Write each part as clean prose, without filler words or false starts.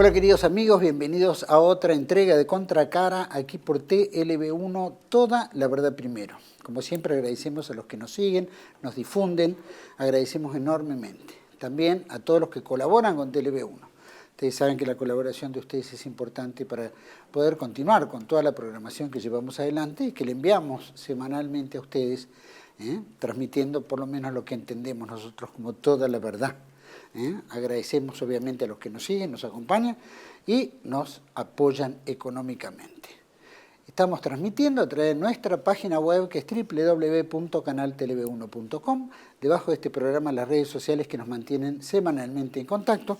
Hola queridos amigos, bienvenidos a otra entrega de Contracara, aquí por TLB1, toda la verdad primero. Como siempre agradecemos a los que nos siguen, nos difunden, agradecemos enormemente. También a todos los que colaboran con TLB1. Ustedes saben que la colaboración de ustedes es importante para poder continuar con toda la programación que llevamos adelante y que le enviamos semanalmente a ustedes, transmitiendo por lo menos lo que entendemos nosotros como toda la verdad. Agradecemos obviamente a los que nos siguen, nos acompañan y nos apoyan económicamente. Estamos transmitiendo a través de nuestra página web que es www.canaltelev1.com. Debajo de este programa las redes sociales que nos mantienen semanalmente en contacto.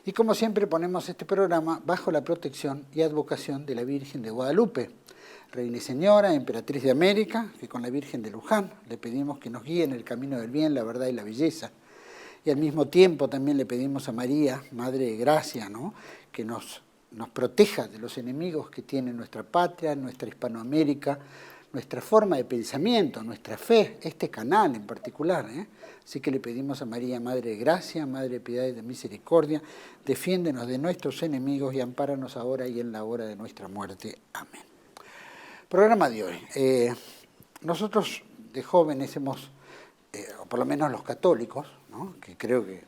Y como siempre ponemos este programa bajo la protección y advocación de la Virgen de Guadalupe. Reina y Señora, Emperatriz de América, que con la Virgen de Luján le pedimos que nos guíe en el camino del bien, la verdad y la belleza. Y al mismo tiempo también le pedimos a María, Madre de Gracia, ¿no?, que nos proteja de los enemigos que tiene nuestra patria, nuestra Hispanoamérica, nuestra forma de pensamiento, nuestra fe, este canal en particular. Así que le pedimos a María, Madre de Gracia, Madre de Piedad y de Misericordia, defiéndenos de nuestros enemigos y ampáranos ahora y en la hora de nuestra muerte. Amén. Programa de hoy. Nosotros de jóvenes hemos, o por lo menos los católicos, ¿no?, que creo que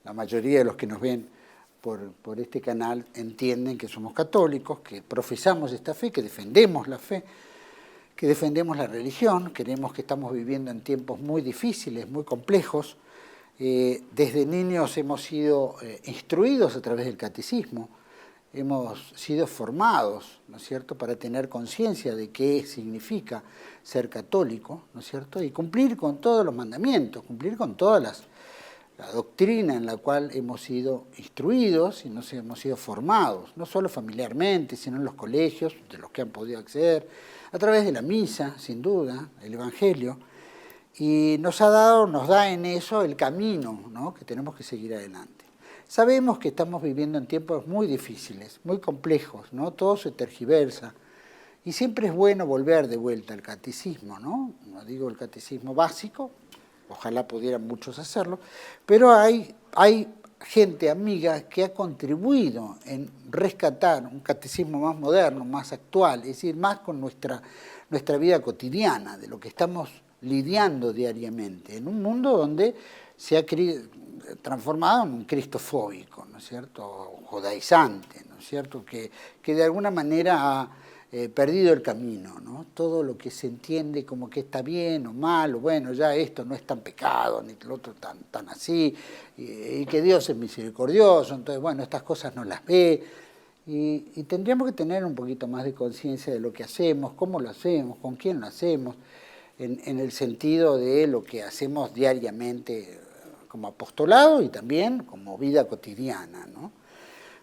la mayoría de los que nos ven por este canal entienden que somos católicos, que profesamos esta fe, que defendemos la fe, que defendemos la religión, creemos que estamos viviendo en tiempos muy difíciles, muy complejos. Desde niños hemos sido instruidos a través del catecismo, hemos sido formados, ¿no es cierto?, para tener conciencia de qué significa ser católico, ¿no es cierto?, y cumplir con todos los mandamientos, cumplir con toda la doctrina en la cual hemos sido instruidos y nos hemos sido formados, no solo familiarmente, sino en los colegios, de los que han podido acceder, a través de la misa, sin duda, el Evangelio, y nos da en eso el camino, ¿no?, que tenemos que seguir adelante. Sabemos que estamos viviendo en tiempos muy difíciles, muy complejos, ¿no? Todo se tergiversa y siempre es bueno volver de vuelta al catecismo, ¿no? No digo el catecismo básico, ojalá pudieran muchos hacerlo, pero hay gente amiga que ha contribuido en rescatar un catecismo más moderno, más actual, es decir, más con nuestra vida cotidiana, de lo que estamos lidiando diariamente, en un mundo donde se ha transformado en un cristofóbico, ¿no es cierto?, judaizante, ¿no es cierto?, que de alguna manera ha perdido el camino, ¿no? Todo lo que se entiende como que está bien o mal, o bueno, ya esto no es tan pecado, ni lo otro tan así, y que Dios es misericordioso, entonces, bueno, estas cosas no las ve, y tendríamos que tener un poquito más de conciencia de lo que hacemos, cómo lo hacemos, con quién lo hacemos, en el sentido de lo que hacemos diariamente como apostolado y también como vida cotidiana, ¿no?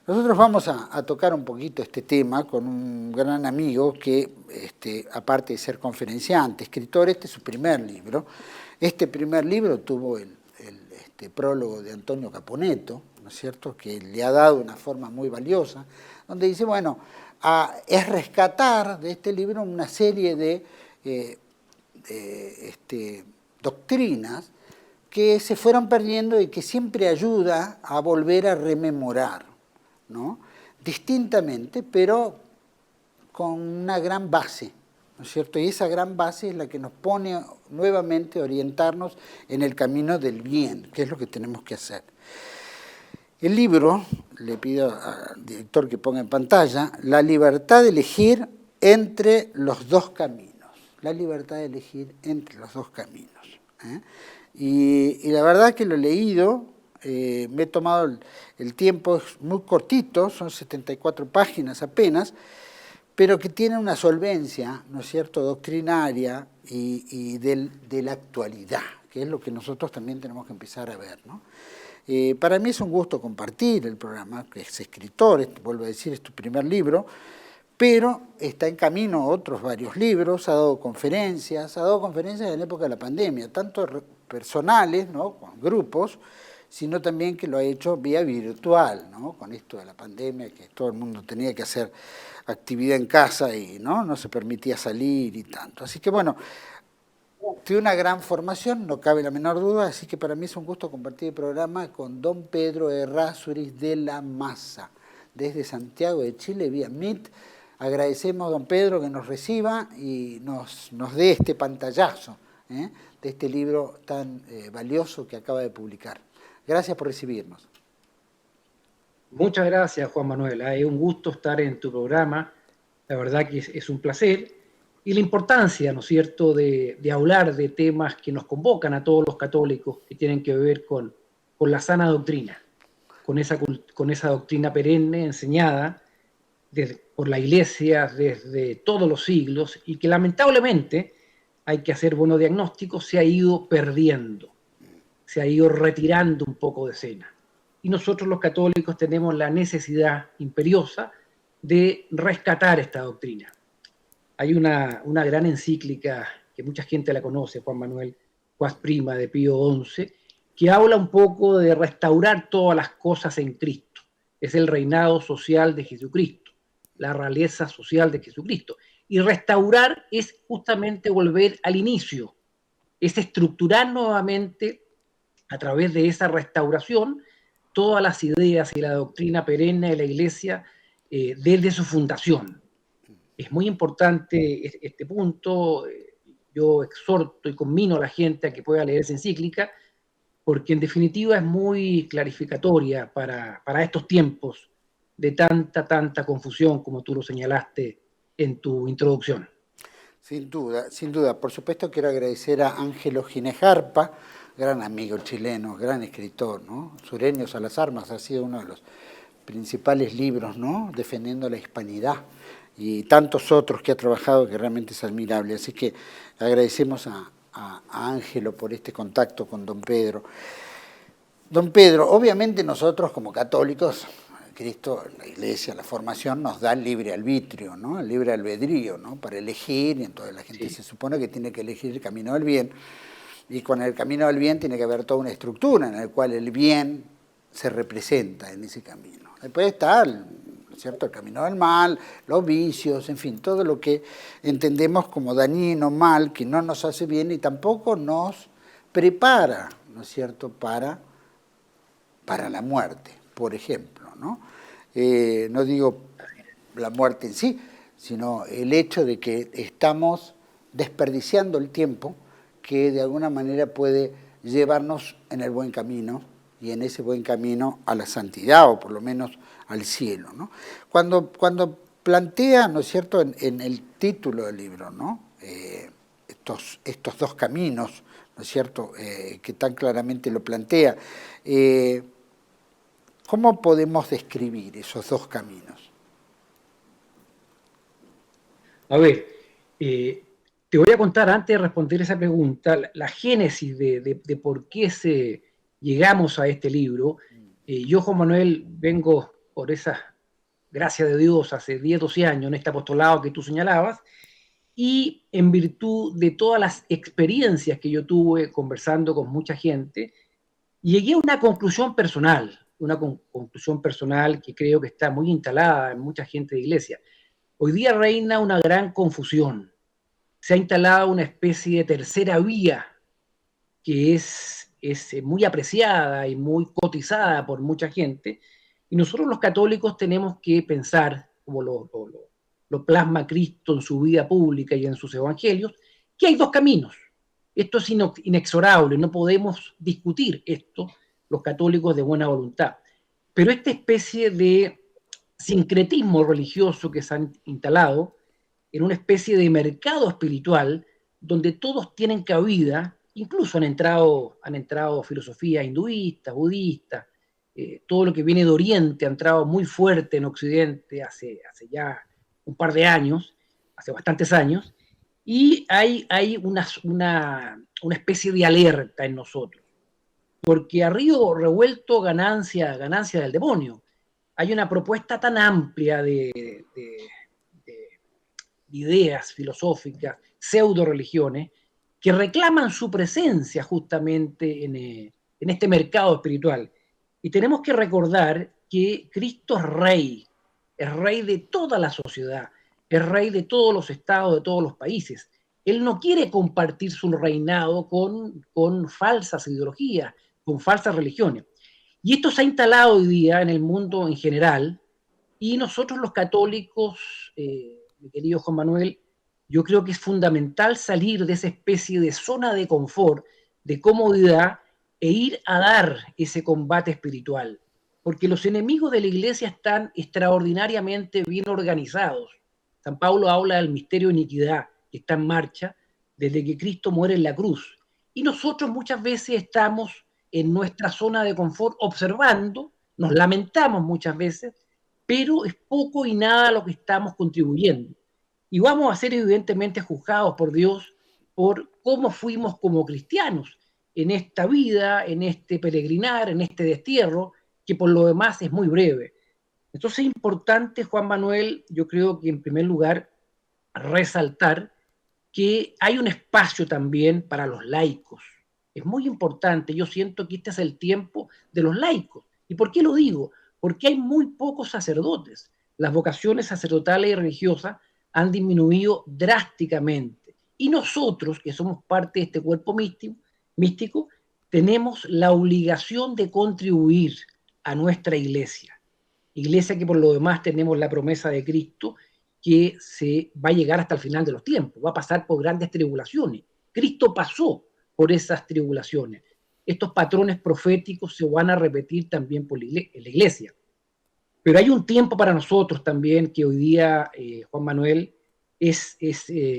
Nosotros vamos a tocar un poquito este tema con un gran amigo que, aparte de ser conferenciante, escritor, este es su primer libro. Este primer libro tuvo el prólogo de Antonio Caponeto, ¿no es cierto?, que le ha dado una forma muy valiosa, donde dice, bueno, es rescatar de este libro una serie de doctrinas que se fueron perdiendo y que siempre ayuda a volver a rememorar, ¿no?, distintamente, pero con una gran base, ¿no es cierto? Y esa gran base es la que nos pone nuevamente a orientarnos en el camino del bien, que es lo que tenemos que hacer. El libro, le pido al director que ponga en pantalla, La libertad de elegir entre los dos caminos. La libertad de elegir entre los dos caminos. Y la verdad que lo he leído, me he tomado el tiempo, es muy cortito, son 74 páginas apenas, pero que tiene una solvencia, ¿no es cierto?, doctrinaria y de la actualidad, que es lo que nosotros también tenemos que empezar a ver, ¿no? Para mí es un gusto compartir el programa, que es escritor, vuelvo a decir, es tu primer libro, pero está en camino otros varios libros, ha dado conferencias en la época de la pandemia, tanto personales, ¿no?, con grupos, sino también que lo ha hecho vía virtual, ¿no?, con esto de la pandemia, que todo el mundo tenía que hacer actividad en casa y no se permitía salir y tanto. Así que bueno, de una gran formación, no cabe la menor duda, así que para mí es un gusto compartir el programa con don Pedro Errázuriz de la Maza, desde Santiago de Chile, vía Meet. Agradecemos, don Pedro, que nos reciba y nos dé este pantallazo de este libro tan valioso que acaba de publicar. Gracias por recibirnos. Muchas gracias, Juan Manuel. Es un gusto estar en tu programa. La verdad que es un placer. Y la importancia, ¿no es cierto?, de hablar de temas que nos convocan a todos los católicos, que tienen que ver con la sana doctrina, con esa doctrina perenne enseñada por la Iglesia desde todos los siglos y que lamentablemente, hay que hacer buenos diagnósticos, se ha ido perdiendo, se ha ido retirando un poco de escena. Y nosotros los católicos tenemos la necesidad imperiosa de rescatar esta doctrina. Hay una gran encíclica que mucha gente la conoce, Juan Manuel, Quas Prima, de Pío XI, que habla un poco de restaurar todas las cosas en Cristo. Es el reinado social de Jesucristo, la realeza social de Jesucristo. Y restaurar es justamente volver al inicio, es estructurar nuevamente, a través de esa restauración, todas las ideas y la doctrina perenne de la Iglesia desde su fundación. Es muy importante este punto. Yo exhorto y conmino a la gente a que pueda leer esa encíclica, porque en definitiva es muy clarificatoria para estos tiempos de tanta confusión, como tú lo señalaste en tu introducción. Sin duda, sin duda. Por supuesto quiero agradecer a Ángelo Ginejarpa, gran amigo chileno, gran escritor, ¿no? Sureños a las armas ha sido uno de los principales libros, ¿no?, defendiendo la hispanidad, y tantos otros que ha trabajado que realmente es admirable. Así que agradecemos a Ángelo por este contacto con don Pedro. Don Pedro, obviamente nosotros como católicos, Cristo, la Iglesia, la formación nos da el libre arbitrio, ¿no?, el libre albedrío, ¿no?, para elegir, y entonces la gente se supone que tiene que elegir el camino del bien, y con el camino del bien tiene que haber toda una estructura en la cual el bien se representa en ese camino. Después está ¿cierto?, el camino del mal, los vicios, en fin, todo lo que entendemos como dañino, mal, que no nos hace bien y tampoco nos prepara, ¿no es cierto?, para la muerte, por ejemplo, ¿no? No digo la muerte en sí, sino el hecho de que estamos desperdiciando el tiempo que de alguna manera puede llevarnos en el buen camino, y en ese buen camino a la santidad, o por lo menos al cielo, ¿no? Cuando plantea, ¿no es cierto?, en el título del libro, ¿no?, estos dos caminos, ¿no es cierto?, que tan claramente lo plantea, ¿cómo podemos describir esos dos caminos? A ver, te voy a contar, antes de responder esa pregunta, la génesis de por qué llegamos a este libro. Yo, Juan Manuel, vengo por esa gracia de Dios hace 10, 12 años en este apostolado que tú señalabas, y en virtud de todas las experiencias que yo tuve conversando con mucha gente, llegué a una conclusión personal, que creo que está muy instalada en mucha gente de iglesia. Hoy día reina una gran confusión. Se ha instalado una especie de tercera vía que es muy apreciada y muy cotizada por mucha gente, y nosotros los católicos tenemos que pensar, como lo plasma Cristo en su vida pública y en sus evangelios, que hay dos caminos. Esto es inexorable, no podemos discutir esto los católicos de buena voluntad. Pero esta especie de sincretismo religioso que se han instalado en una especie de mercado espiritual donde todos tienen cabida, incluso han entrado filosofías hinduistas, budistas, todo lo que viene de Oriente ha entrado muy fuerte en Occidente hace ya un par de años, hace bastantes años, y hay una especie de alerta en nosotros, porque a río revuelto ganancia del demonio. Hay una propuesta tan amplia de ideas filosóficas, pseudo religiones, que reclaman su presencia justamente en este mercado espiritual. Y tenemos que recordar que Cristo es rey de toda la sociedad, es rey de todos los estados, de todos los países. Él no quiere compartir su reinado con falsas ideologías, con falsas religiones. Y esto se ha instalado hoy día en el mundo en general, y nosotros los católicos, mi querido Juan Manuel, yo creo que es fundamental salir de esa especie de zona de confort, de comodidad, e ir a dar ese combate espiritual. Porque los enemigos de la iglesia están extraordinariamente bien organizados. San Pablo habla del misterio de iniquidad que está en marcha desde que Cristo muere en la cruz. Y nosotros muchas veces estamos en nuestra zona de confort observando, nos lamentamos muchas veces, pero es poco y nada lo que estamos contribuyendo. Y vamos a ser evidentemente juzgados por Dios por cómo fuimos como cristianos en esta vida, en este peregrinar, en este destierro, que por lo demás es muy breve. Entonces es importante, Juan Manuel, yo creo que en primer lugar resaltar que hay un espacio también para los laicos. Es muy importante, yo siento que este es el tiempo de los laicos. ¿Y por qué lo digo? Porque hay muy pocos sacerdotes. Las vocaciones sacerdotales y religiosas han disminuido drásticamente. Y nosotros, que somos parte de este cuerpo místico, tenemos la obligación de contribuir a nuestra iglesia. Iglesia que por lo demás tenemos la promesa de Cristo que se va a llegar hasta el final de los tiempos, va a pasar por grandes tribulaciones. Cristo pasó por esas tribulaciones. Estos patrones proféticos se van a repetir también por en la iglesia. Pero hay un tiempo para nosotros también que hoy día, Juan Manuel, es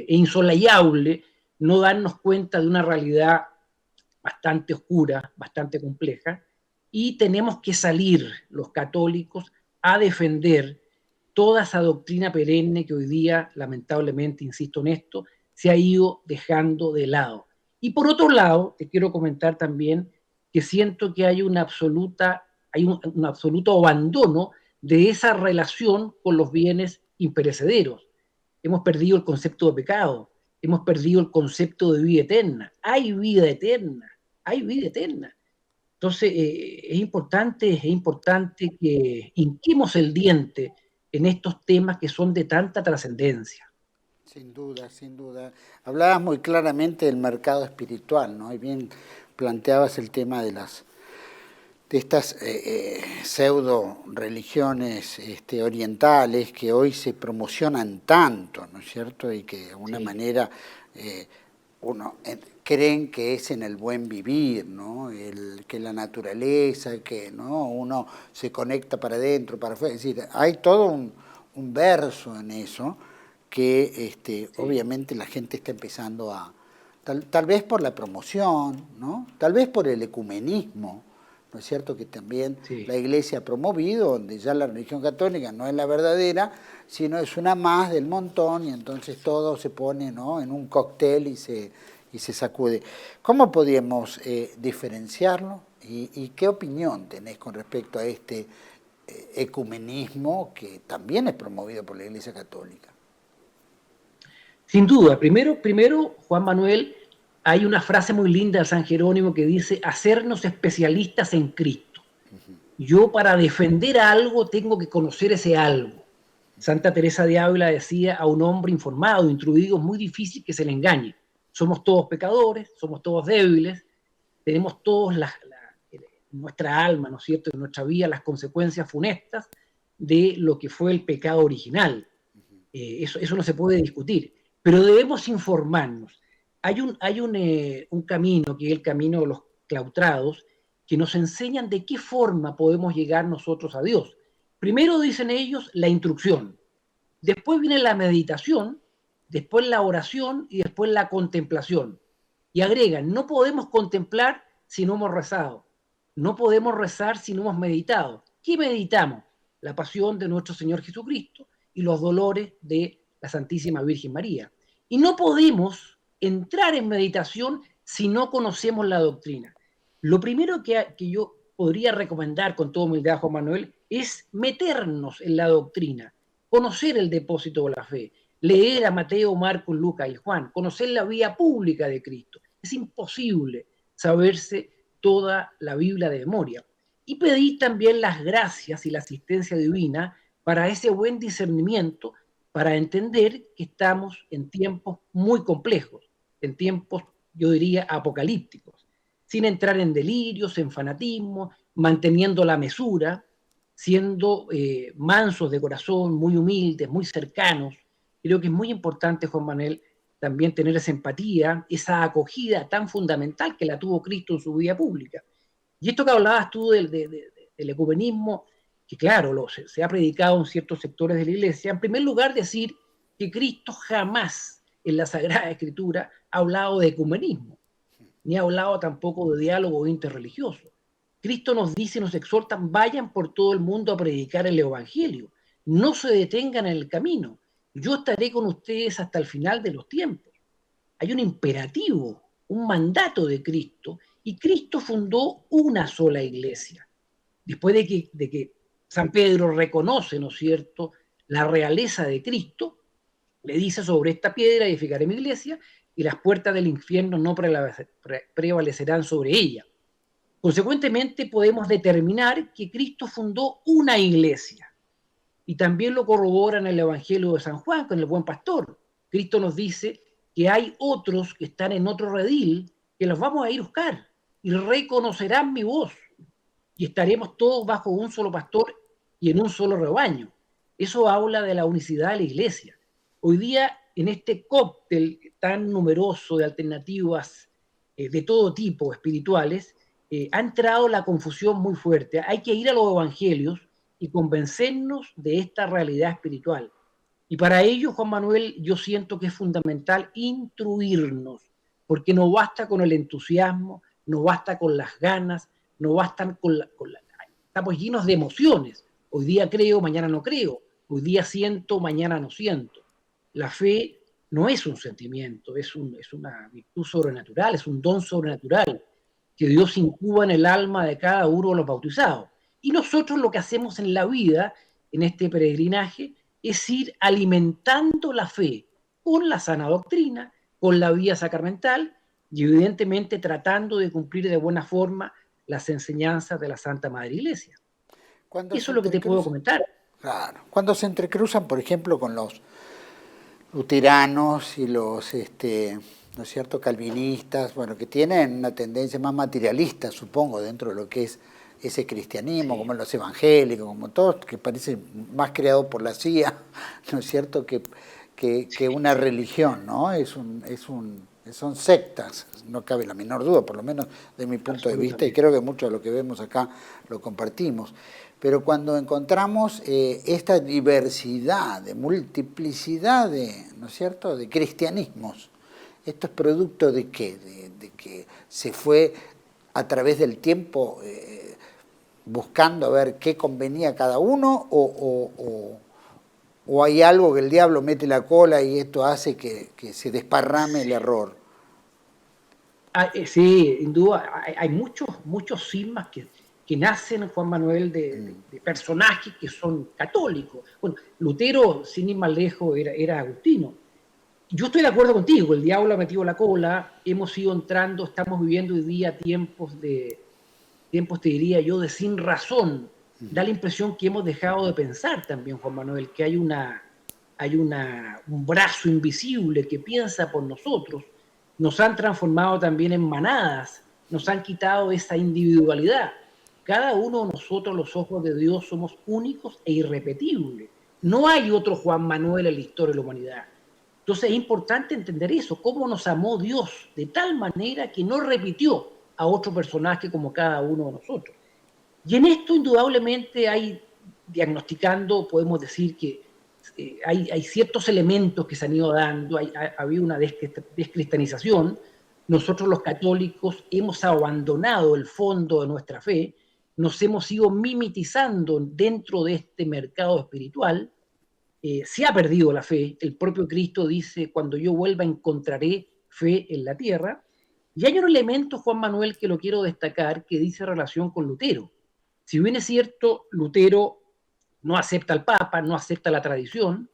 insolayable no darnos cuenta de una realidad bastante oscura, bastante compleja, y tenemos que salir los católicos a defender toda esa doctrina perenne que hoy día, lamentablemente, insisto en esto, se ha ido dejando de lado. Y por otro lado, te quiero comentar también que siento que hay un absoluto abandono de esa relación con los bienes imperecederos. Hemos perdido el concepto de pecado, hemos perdido el concepto de vida eterna. Hay vida eterna, hay vida eterna. Entonces, es importante que hinquemos el diente en estos temas que son de tanta trascendencia. Sin duda, sin duda. Hablabas muy claramente del mercado espiritual, ¿no? Y bien planteabas el tema de estas pseudo religiones orientales que hoy se promocionan tanto, ¿no es cierto? Y que de alguna manera creen que es en el buen vivir, ¿no? Que la naturaleza, que ¿no? Uno se conecta para adentro, para afuera. Es decir, hay todo un verso en eso que obviamente la gente está empezando a, tal vez por la promoción, ¿no? Tal vez por el ecumenismo, ¿no es cierto? Que también la Iglesia ha promovido, donde ya la religión católica no es la verdadera, sino es una más del montón, y entonces todo se pone, ¿no? En un cóctel y se sacude. ¿Cómo podríamos diferenciarlo? ¿Y qué opinión tenés con respecto a este ecumenismo que también es promovido por la Iglesia Católica? Sin duda, primero, Juan Manuel, hay una frase muy linda de San Jerónimo que dice, hacernos especialistas en Cristo. Yo para defender algo tengo que conocer ese algo. Santa Teresa de Ávila decía a un hombre informado, instruido, es muy difícil que se le engañe. Somos todos pecadores, somos todos débiles, tenemos todos nuestra alma, ¿no es cierto?, en nuestra vida las consecuencias funestas de lo que fue el pecado original. Eso no se puede discutir. Pero debemos informarnos. Hay un camino, que es el camino de los clautrados, que nos enseñan de qué forma podemos llegar nosotros a Dios. Primero dicen ellos la instrucción, después viene la meditación, después la oración y después la contemplación. Y agregan, no podemos contemplar si no hemos rezado, no podemos rezar si no hemos meditado. ¿Qué meditamos? La pasión de nuestro Señor Jesucristo y los dolores de la Santísima Virgen María. Y no podemos entrar en meditación si no conocemos la doctrina. Lo primero que yo podría recomendar con toda humildad, Juan Manuel, es meternos en la doctrina, conocer el depósito de la fe, leer a Mateo, Marcos, Lucas y Juan, conocer la vía pública de Cristo. Es imposible saberse toda la Biblia de memoria. Y pedir también las gracias y la asistencia divina para ese buen discernimiento para entender que estamos en tiempos muy complejos, en tiempos, yo diría, apocalípticos, sin entrar en delirios, en fanatismo, manteniendo la mesura, siendo mansos de corazón, muy humildes, muy cercanos. Creo que es muy importante, Juan Manuel, también tener esa empatía, esa acogida tan fundamental que la tuvo Cristo en su vida pública. Y esto que hablabas tú del ecumenismo, que claro, se ha predicado en ciertos sectores de la iglesia, en primer lugar decir que Cristo jamás en la Sagrada Escritura ha hablado de ecumenismo, ni ha hablado tampoco de diálogo interreligioso. Cristo nos dice, nos exhorta, vayan por todo el mundo a predicar el Evangelio, no se detengan en el camino, yo estaré con ustedes hasta el final de los tiempos. Hay un imperativo, un mandato de Cristo, y Cristo fundó una sola iglesia. Después de que San Pedro reconoce, ¿no es cierto?, la realeza de Cristo, le dice: sobre esta piedra edificaré mi iglesia y las puertas del infierno no prevalecerán sobre ella. Consecuentemente, podemos determinar que Cristo fundó una iglesia. Y también lo corrobora en el Evangelio de San Juan, con el buen pastor. Cristo nos dice que hay otros que están en otro redil, que los vamos a ir a buscar y reconocerán mi voz. Y estaremos todos bajo un solo pastor y en un solo rebaño. Eso habla de la unicidad de la iglesia. Hoy día, en este cóctel tan numeroso de alternativas de todo tipo espirituales, ha entrado la confusión muy fuerte. Hay que ir a los evangelios y convencernos de esta realidad espiritual. Y para ello, Juan Manuel, yo siento que es fundamental instruirnos, porque no basta con el entusiasmo, no basta con las ganas, no bastan estamos llenos de emociones. Hoy día creo, mañana no creo. Hoy día siento, mañana no siento. La fe no es un sentimiento, es una virtud sobrenatural, es un don sobrenatural que Dios incuba en el alma de cada uno de los bautizados. Y nosotros lo que hacemos en la vida, en este peregrinaje, es ir alimentando la fe con la sana doctrina, con la vía sacramental y evidentemente tratando de cumplir de buena forma las enseñanzas de la Santa Madre Iglesia. Eso es lo que te puedo comentar. Claro, cuando se entrecruzan, por ejemplo, con los luteranos y los, ¿no es cierto?, calvinistas, bueno, que tienen una tendencia más materialista, supongo, dentro de lo que es ese cristianismo, sí, como los evangélicos, como todos, que parece más creado por la CIA, ¿no es cierto?, que una religión, ¿no? Son sectas, no cabe la menor duda, por lo menos de mi punto de vista, y creo que mucho de lo que vemos acá lo compartimos. Pero cuando encontramos esta diversidad, de multiplicidad ¿no es cierto?, de cristianismos, ¿esto es producto de qué? De que se fue a través del tiempo buscando a ver qué convenía a cada uno, o hay algo que el diablo mete la cola y esto hace que se desparrame el error? Sí, sin duda, hay muchos sismas que nacen, Juan Manuel, de personajes que son católicos. Bueno, Lutero, sin ir más lejos, era agustino. Yo estoy de acuerdo contigo, el diablo ha metido la cola, hemos ido entrando, estamos viviendo hoy día tiempos, te diría yo, de sin razón. Da la impresión que hemos dejado de pensar también, Juan Manuel, que hay un brazo invisible que piensa por nosotros. Nos han transformado también en manadas, nos han quitado esa individualidad. Cada uno de nosotros, los ojos de Dios, somos únicos e irrepetibles. No hay otro Juan Manuel en la historia de la humanidad. Entonces es importante entender eso, cómo nos amó Dios de tal manera que no repitió a otro personaje como cada uno de nosotros. Y en esto indudablemente diagnosticando, podemos decir que hay ciertos elementos que se han ido dando, ha habido una descristianización. Nosotros los católicos hemos abandonado el fondo de nuestra fe, nos hemos ido mimetizando dentro de este mercado espiritual, se ha perdido la fe. El propio Cristo dice: cuando yo vuelva encontraré fe en la tierra. Y hay un elemento, Juan Manuel, que lo quiero destacar, que dice relación con Lutero. Si bien es cierto, Lutero no acepta al Papa, no acepta la tradición,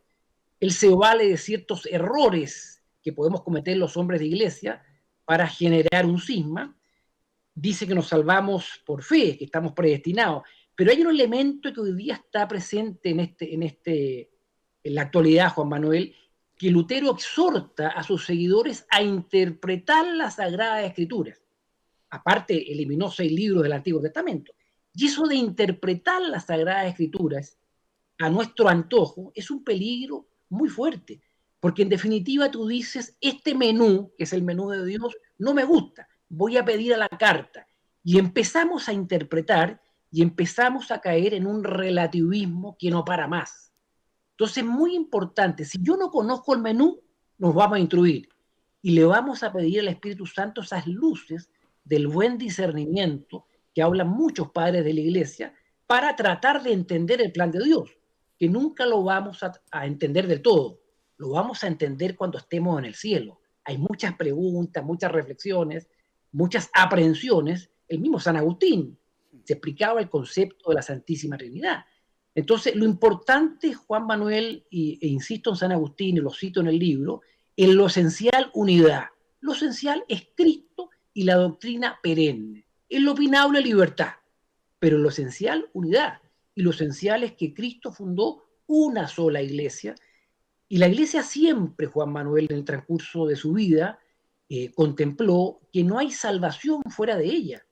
él se vale de ciertos errores que podemos cometer los hombres de iglesia para generar un cisma. Dice que nos salvamos por fe, que estamos predestinados, pero hay un elemento que hoy día está presente en en la actualidad, Juan Manuel, que Lutero exhorta a sus seguidores a interpretar las Sagradas Escrituras. Aparte, eliminó 6 libros del Antiguo Testamento. Y eso de interpretar las Sagradas Escrituras a nuestro antojo es un peligro muy fuerte, porque en definitiva tú dices, este menú, que es el menú de Dios, no me gusta, voy a pedir a la carta. Y empezamos a interpretar y empezamos a caer en un relativismo que no para más. Entonces, muy importante, si yo no conozco el menú, nos vamos a instruir y le vamos a pedir al Espíritu Santo esas luces del buen discernimiento que hablan muchos padres de la iglesia para tratar de entender el plan de Dios, que nunca lo vamos a entender del todo, lo vamos a entender cuando estemos en el cielo. Hay muchas preguntas, muchas reflexiones, muchas aprehensiones. El mismo San Agustín se explicaba el concepto de la Santísima Trinidad. Entonces, lo importante, Juan Manuel, e insisto en San Agustín y lo cito en el libro, en lo esencial, unidad. Lo esencial es Cristo y la doctrina perenne. En lo opinable, libertad. Pero en lo esencial, unidad. Y lo esencial es que Cristo fundó una sola iglesia. Y la iglesia siempre, Juan Manuel, en el transcurso de su vida, contempló que no hay salvación fuera de ella.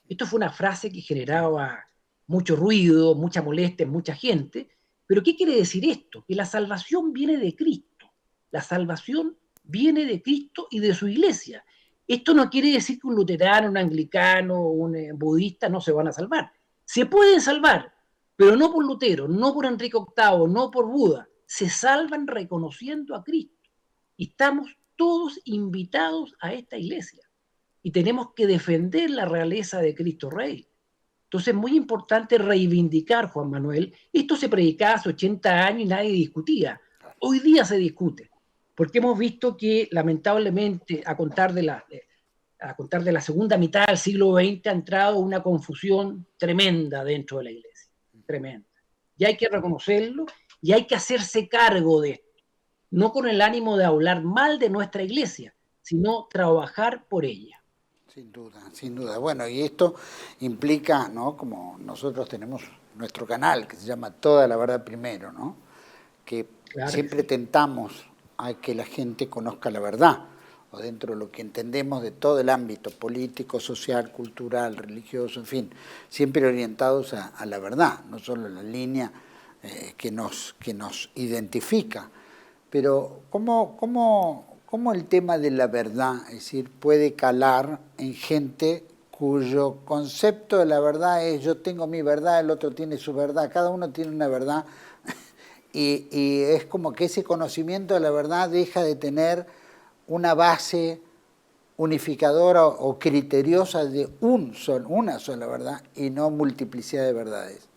Esto fue una frase que generaba mucho ruido, mucha molestia en mucha gente. Pero ¿qué quiere decir esto? Que la salvación viene de Cristo. La salvación viene de Cristo y de su iglesia. Esto no quiere decir que un luterano, un anglicano, un budista no se van a salvar. Se pueden salvar, pero no por Lutero, no por Enrique VIII, no por Buda. Se salvan reconociendo a Cristo. Y estamos todos invitados a esta iglesia. Y tenemos que defender la realeza de Cristo Rey. Entonces es muy importante reivindicar, Juan Manuel. Esto se predicaba hace 80 años y nadie discutía. Hoy día se discute, porque hemos visto que lamentablemente a contar de la segunda mitad del siglo XX ha entrado una confusión tremenda dentro de la iglesia, tremenda. Y hay que reconocerlo y hay que hacerse cargo de esto, no con el ánimo de hablar mal de nuestra iglesia, sino trabajar por ella. Sin duda, sin duda. Bueno, y esto implica, ¿no? Como nosotros tenemos nuestro canal que se llama Toda la Verdad Primero, ¿no? Que Claro siempre que sí. tentamos a que la gente conozca la verdad, o dentro de lo que entendemos de todo el ámbito político, social, cultural, religioso, en fin, siempre orientados a la verdad, no solo la línea que nos identifica. Pero ¿cómo el tema de la verdad, es decir, puede calar en gente cuyo concepto de la verdad es yo tengo mi verdad, el otro tiene su verdad, cada uno tiene una verdad, y es como que ese conocimiento de la verdad deja de tener una base unificadora o criteriosa de una sola verdad y no multiplicidad de verdades?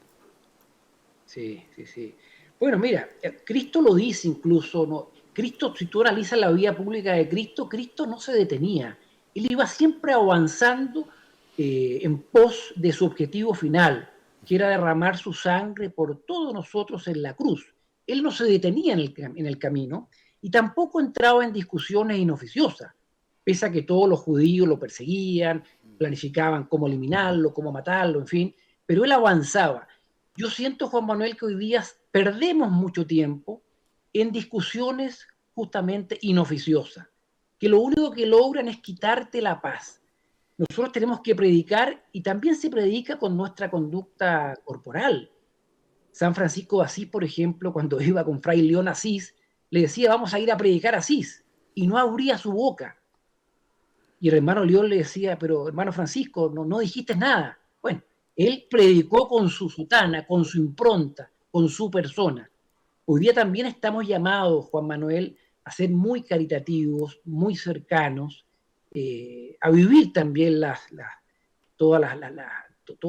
Sí, sí, sí. Bueno, mira, Cristo lo dice incluso, ¿no? Cristo, si tú analizas la vida pública de Cristo, Cristo no se detenía. Él iba siempre avanzando en pos de su objetivo final, que era derramar su sangre por todos nosotros en la cruz. Él no se detenía en el camino y tampoco entraba en discusiones inoficiosas, pese a que todos los judíos lo perseguían, planificaban cómo eliminarlo, cómo matarlo, en fin, pero él avanzaba. Yo siento, Juan Manuel, que hoy día perdemos mucho tiempo en discusiones justamente inoficiosas, que lo único que logran es quitarte la paz. Nosotros tenemos que predicar y también se predica con nuestra conducta corporal. San Francisco de Asís, por ejemplo, cuando iba con Fray León Asís, le decía, vamos a ir a predicar a Asís, y no abría su boca. Y el hermano León le decía, pero hermano Francisco, no dijiste nada. Bueno, él predicó con su sotana, con su impronta, con su persona. Hoy día también estamos llamados, Juan Manuel, a ser muy caritativos, muy cercanos, a vivir también todo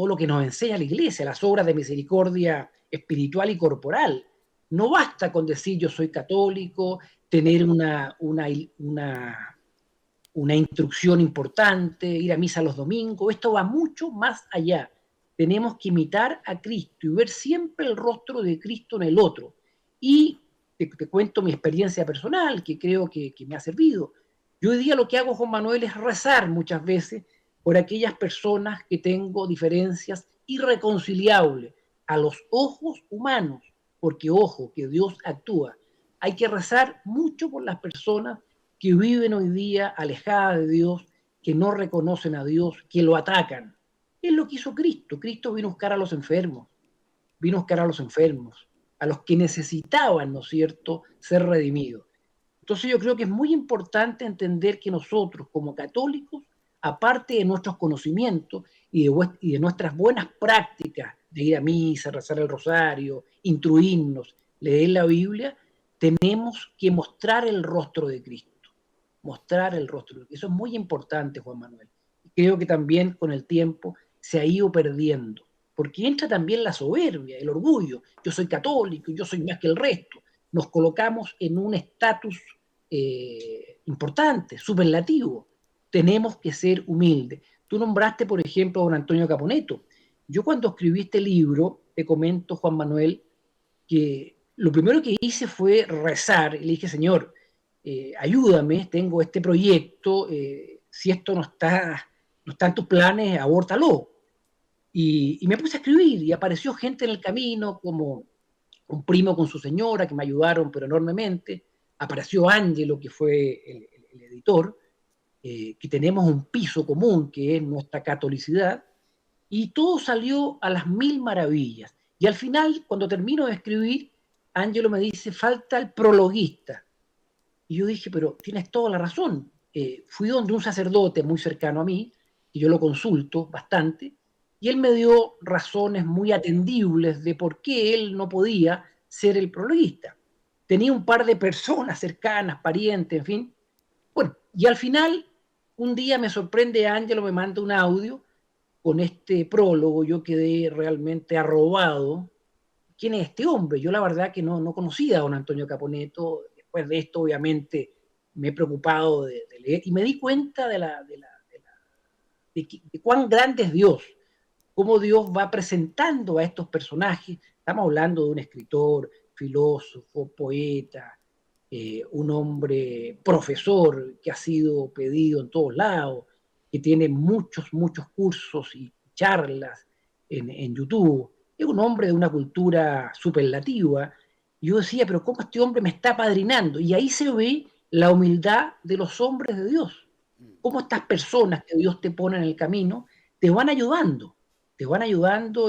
lo que nos enseña la Iglesia, las obras de misericordia espiritual y corporal. No basta con decir yo soy católico, tener una instrucción importante, ir a misa los domingos. Esto va mucho más allá. Tenemos que imitar a Cristo y ver siempre el rostro de Cristo en el otro. Y te cuento mi experiencia personal, que creo que me ha servido. Yo hoy día lo que hago, Juan Manuel, es rezar muchas veces por aquellas personas que tengo diferencias irreconciliables a los ojos humanos, porque ojo, que Dios actúa. Hay que rezar mucho por las personas que viven hoy día alejadas de Dios, que no reconocen a Dios, que lo atacan. Es lo que hizo Cristo. Cristo vino a buscar a los enfermos, vino a buscar a los enfermos, a los que necesitaban, ¿no es cierto?, ser redimidos. Entonces yo creo que es muy importante entender que nosotros como católicos, aparte de nuestros conocimientos y de nuestras buenas prácticas de ir a misa, rezar el rosario, instruirnos, leer la Biblia, tenemos que mostrar el rostro de Cristo. Mostrar el rostro. Eso es muy importante, Juan Manuel. Creo que también con el tiempo se ha ido perdiendo, porque entra también la soberbia, el orgullo. Yo soy católico, yo soy más que el resto. Nos colocamos en un estatus importante, superlativo. Tenemos que ser humildes. Tú nombraste, por ejemplo, a don Antonio Caponeto. Yo cuando escribí este libro, te comento, Juan Manuel, que lo primero que hice fue rezar y le dije, Señor, ayúdame, tengo este proyecto, si esto no está en tus planes, abórtalo. Y me puse a escribir y apareció gente en el camino, como un primo con su señora, que me ayudaron pero enormemente. Apareció Ángelo, que fue el editor, que tenemos un piso común, que es nuestra catolicidad, y todo salió a las mil maravillas. Y al final, cuando termino de escribir, Ángelo me dice, falta el prologuista. Y yo dije, pero tienes toda la razón. Fui donde un sacerdote muy cercano a mí, y yo lo consulto bastante, y él me dio razones muy atendibles de por qué él no podía ser el prologuista. Tenía un par de personas cercanas, parientes, en fin. Bueno, y al final, un día me sorprende Ángelo, me manda un audio con este prólogo. Yo quedé realmente arrobado. ¿Quién es este hombre? Yo la verdad que no conocía a don Antonio Caponeto. Después de esto, obviamente, me he preocupado de leer y me di cuenta de cuán grande es Dios, cómo Dios va presentando a estos personajes. Estamos hablando de un escritor, filósofo, poeta, un hombre profesor que ha sido pedido en todos lados, que tiene muchos cursos y charlas en YouTube. Es un hombre de una cultura superlativa. Y yo decía, pero ¿cómo este hombre me está apadrinando? Y ahí se ve la humildad de los hombres de Dios. Cómo estas personas que Dios te pone en el camino te van ayudando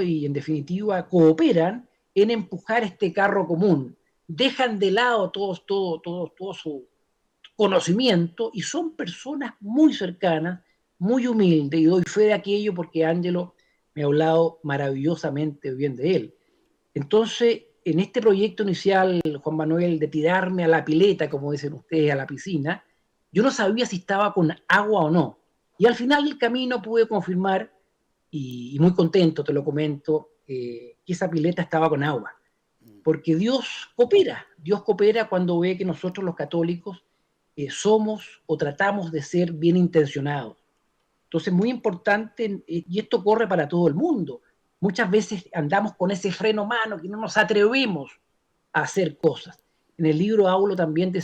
y en definitiva cooperan en empujar este carro común. Dejan de lado todo su conocimiento y son personas muy cercanas, muy humildes, y doy fe de aquello porque Ángelo me ha hablado maravillosamente bien de él. Entonces, en este proyecto inicial, Juan Manuel, de tirarme a la pileta, como dicen ustedes, a la piscina, yo no sabía si estaba con agua o no. Y al final del camino pude confirmar, y muy contento, te lo comento, que esa pileta estaba con agua. Porque Dios coopera cuando ve que nosotros los católicos somos o tratamos de ser bien intencionados. Entonces, muy importante, y esto corre para todo el mundo. Muchas veces andamos con ese freno mano que no nos atrevemos a hacer cosas. En el libro hablo también de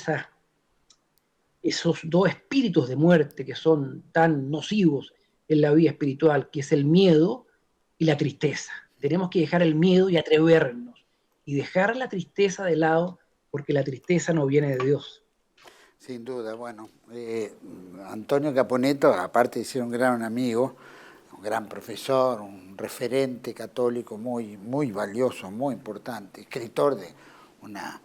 esos dos espíritus de muerte que son tan nocivos en la vida espiritual, que es el miedo y la tristeza. Tenemos que dejar el miedo y atrevernos, y dejar la tristeza de lado, porque la tristeza no viene de Dios. Sin duda, bueno, Antonio Caponeto, aparte de ser un gran amigo, un gran profesor, un referente católico muy valioso, muy importante, escritor de una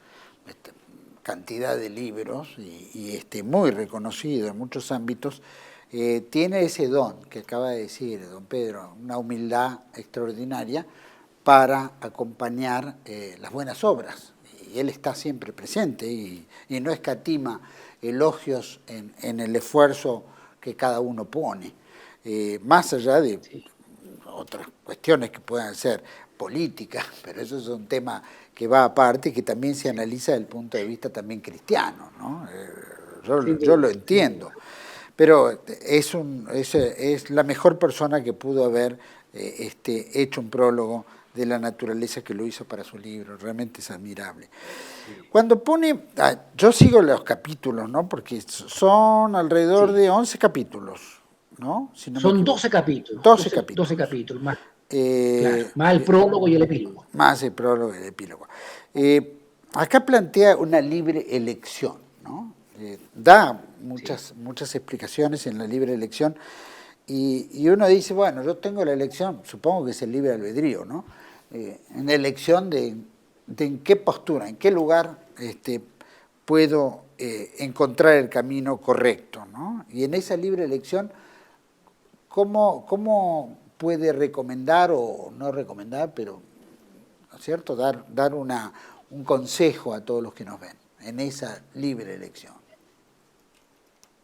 cantidad de libros y muy reconocido en muchos ámbitos, tiene ese don que acaba de decir don Pedro, una humildad extraordinaria para acompañar las buenas obras. Y él está siempre presente y no escatima elogios en el esfuerzo que cada uno pone. Más allá de otras cuestiones que puedan ser políticas, pero eso es un tema que va aparte y que también se analiza desde el punto de vista también cristiano, ¿no? Yo lo entiendo, pero es la mejor persona que pudo haber hecho un prólogo de la naturaleza que lo hizo para su libro, realmente es admirable. Cuando pone, yo sigo los capítulos, ¿no? Porque son alrededor de 11 capítulos, ¿no? Si no son 12 capítulos. 12 capítulos. 12 capítulos más. Claro, más el prólogo y el epílogo. Más el prólogo y el epílogo. Acá plantea una libre elección, ¿no? Da muchas explicaciones en la libre elección y uno dice, bueno, yo tengo la elección, supongo que es el libre albedrío, ¿no? En la elección de en qué postura, en qué lugar puedo encontrar el camino correcto, ¿no? Y en esa libre elección, ¿cómo puede recomendar o no recomendar, pero, ¿no es cierto?, dar un consejo a todos los que nos ven en esa libre elección?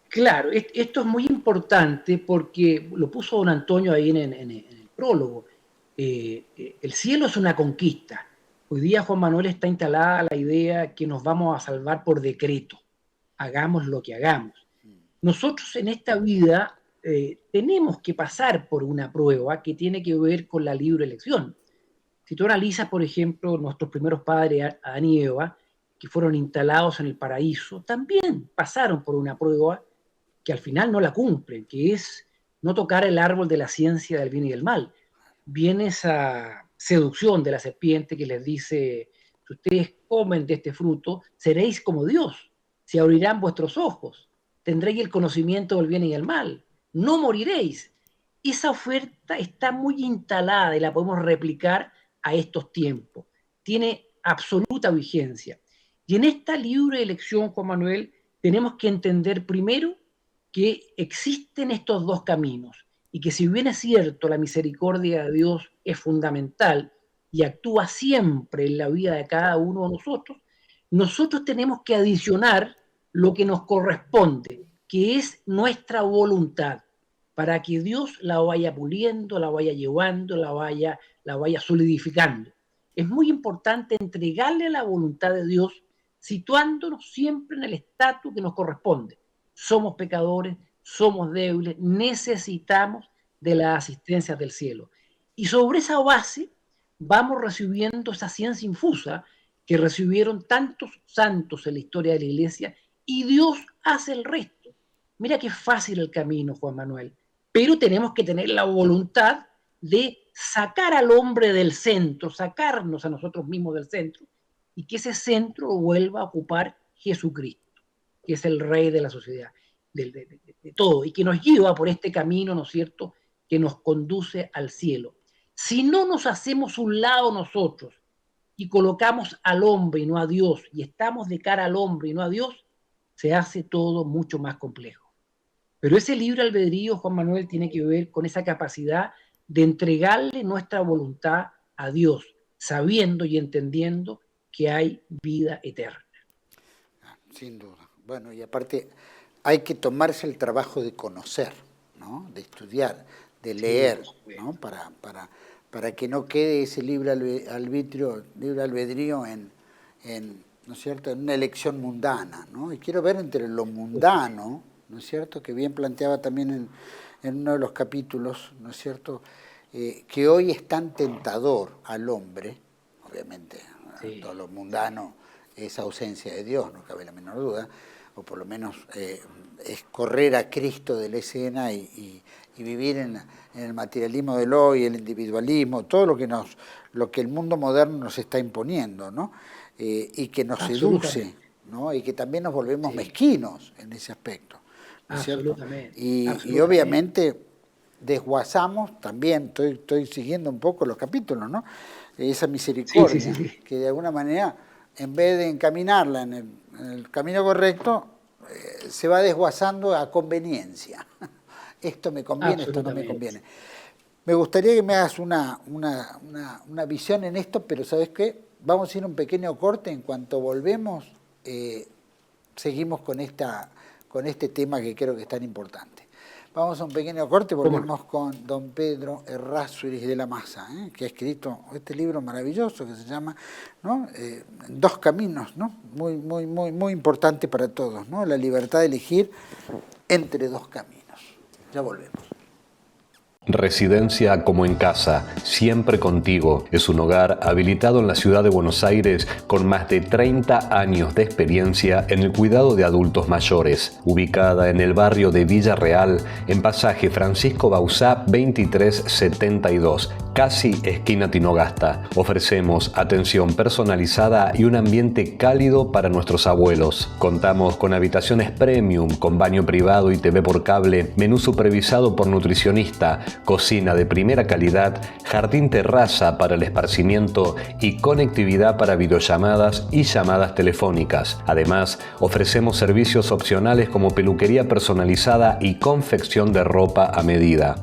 Claro, esto es muy importante porque lo puso don Antonio ahí en el prólogo. El cielo es una conquista. Hoy día, Juan Manuel, está instalada la idea que nos vamos a salvar por decreto. Hagamos lo que hagamos. Nosotros en esta vida tenemos que pasar por una prueba que tiene que ver con la libre elección. Si tú analizas, por ejemplo, nuestros primeros padres, Adán y Eva, que fueron instalados en el paraíso, también pasaron por una prueba que al final no la cumplen, que es no tocar el árbol de la ciencia del bien y del mal. Viene esa seducción de la serpiente que les dice, si ustedes comen de este fruto, seréis como Dios, se abrirán vuestros ojos, tendréis el conocimiento del bien y del mal, no moriréis. Esa oferta está muy instalada y la podemos replicar a estos tiempos. Tiene absoluta vigencia. Y en esta libre elección, Juan Manuel, tenemos que entender primero que existen estos dos caminos y que si bien es cierto la misericordia de Dios es fundamental y actúa siempre en la vida de cada uno de nosotros tenemos que adicionar lo que nos corresponde, que es nuestra voluntad, para que Dios la vaya puliendo, la vaya llevando, la vaya solidificando. Es muy importante entregarle la voluntad de Dios, situándonos siempre en el estatus que nos corresponde. Somos pecadores, somos débiles, necesitamos de la asistencia del cielo. Y sobre esa base vamos recibiendo esa ciencia infusa que recibieron tantos santos en la historia de la Iglesia, y Dios hace el resto. Mira qué fácil el camino, Juan Manuel, pero tenemos que tener la voluntad de sacar al hombre del centro, sacarnos a nosotros mismos del centro, y que ese centro lo vuelva a ocupar Jesucristo, que es el rey de la sociedad, de todo, y que nos lleva por este camino, ¿no es cierto?, que nos conduce al cielo. Si no nos hacemos un lado nosotros y colocamos al hombre y no a Dios, y estamos de cara al hombre y no a Dios, se hace todo mucho más complejo. Pero ese libre albedrío, Juan Manuel, tiene que ver con esa capacidad de entregarle nuestra voluntad a Dios, sabiendo y entendiendo que hay vida eterna. Sin duda. Bueno, y aparte hay que tomarse el trabajo de conocer, ¿no?, de estudiar, de leer, ¿no?, para que no quede ese libre albedrío en, ¿no es cierto?, en una elección mundana, ¿no? Y quiero ver entre lo mundano, ¿no es cierto?, que bien planteaba también en uno de los capítulos, ¿no es cierto?, que hoy es tan tentador al hombre, obviamente, todo lo mundano es ausencia de Dios, no cabe la menor duda, o por lo menos es correr a Cristo de la escena y vivir en el materialismo del hoy, el individualismo, todo lo que el mundo moderno nos está imponiendo, ¿no? Y que nos seduce, ¿no? Y que también nos volvemos mezquinos en ese aspecto, ¿no es cierto? Y obviamente desguazamos también, estoy siguiendo un poco los capítulos, ¿no?, esa misericordia, que de alguna manera, en vez de encaminarla en el camino correcto, se va desguazando a conveniencia. Esto me conviene, esto no me conviene. Me gustaría que me hagas una visión en esto, pero ¿sabes qué? Vamos a ir a un pequeño corte. En cuanto volvemos, seguimos con este tema que creo que es tan importante. Vamos a un pequeño corte, volvemos con don Pedro Errázuriz de la Maza, que ha escrito este libro maravilloso que se llama, ¿no?, Dos Caminos, ¿no?, muy importante para todos, ¿no?, la libertad de elegir entre dos caminos. Ya volvemos. Residencia como en casa, siempre contigo. Es un hogar habilitado en la ciudad de Buenos Aires con más de 30 años de experiencia en el cuidado de adultos mayores. Ubicada en el barrio de Villa Real, en pasaje Francisco Bauzá 2372. casi esquina Tinogasta. Ofrecemos atención personalizada y un ambiente cálido para nuestros abuelos. Contamos con habitaciones premium, con baño privado y TV por cable, menú supervisado por nutricionista, cocina de primera calidad, jardín terraza para el esparcimiento y conectividad para videollamadas y llamadas telefónicas. Además, ofrecemos servicios opcionales como peluquería personalizada y confección de ropa a medida.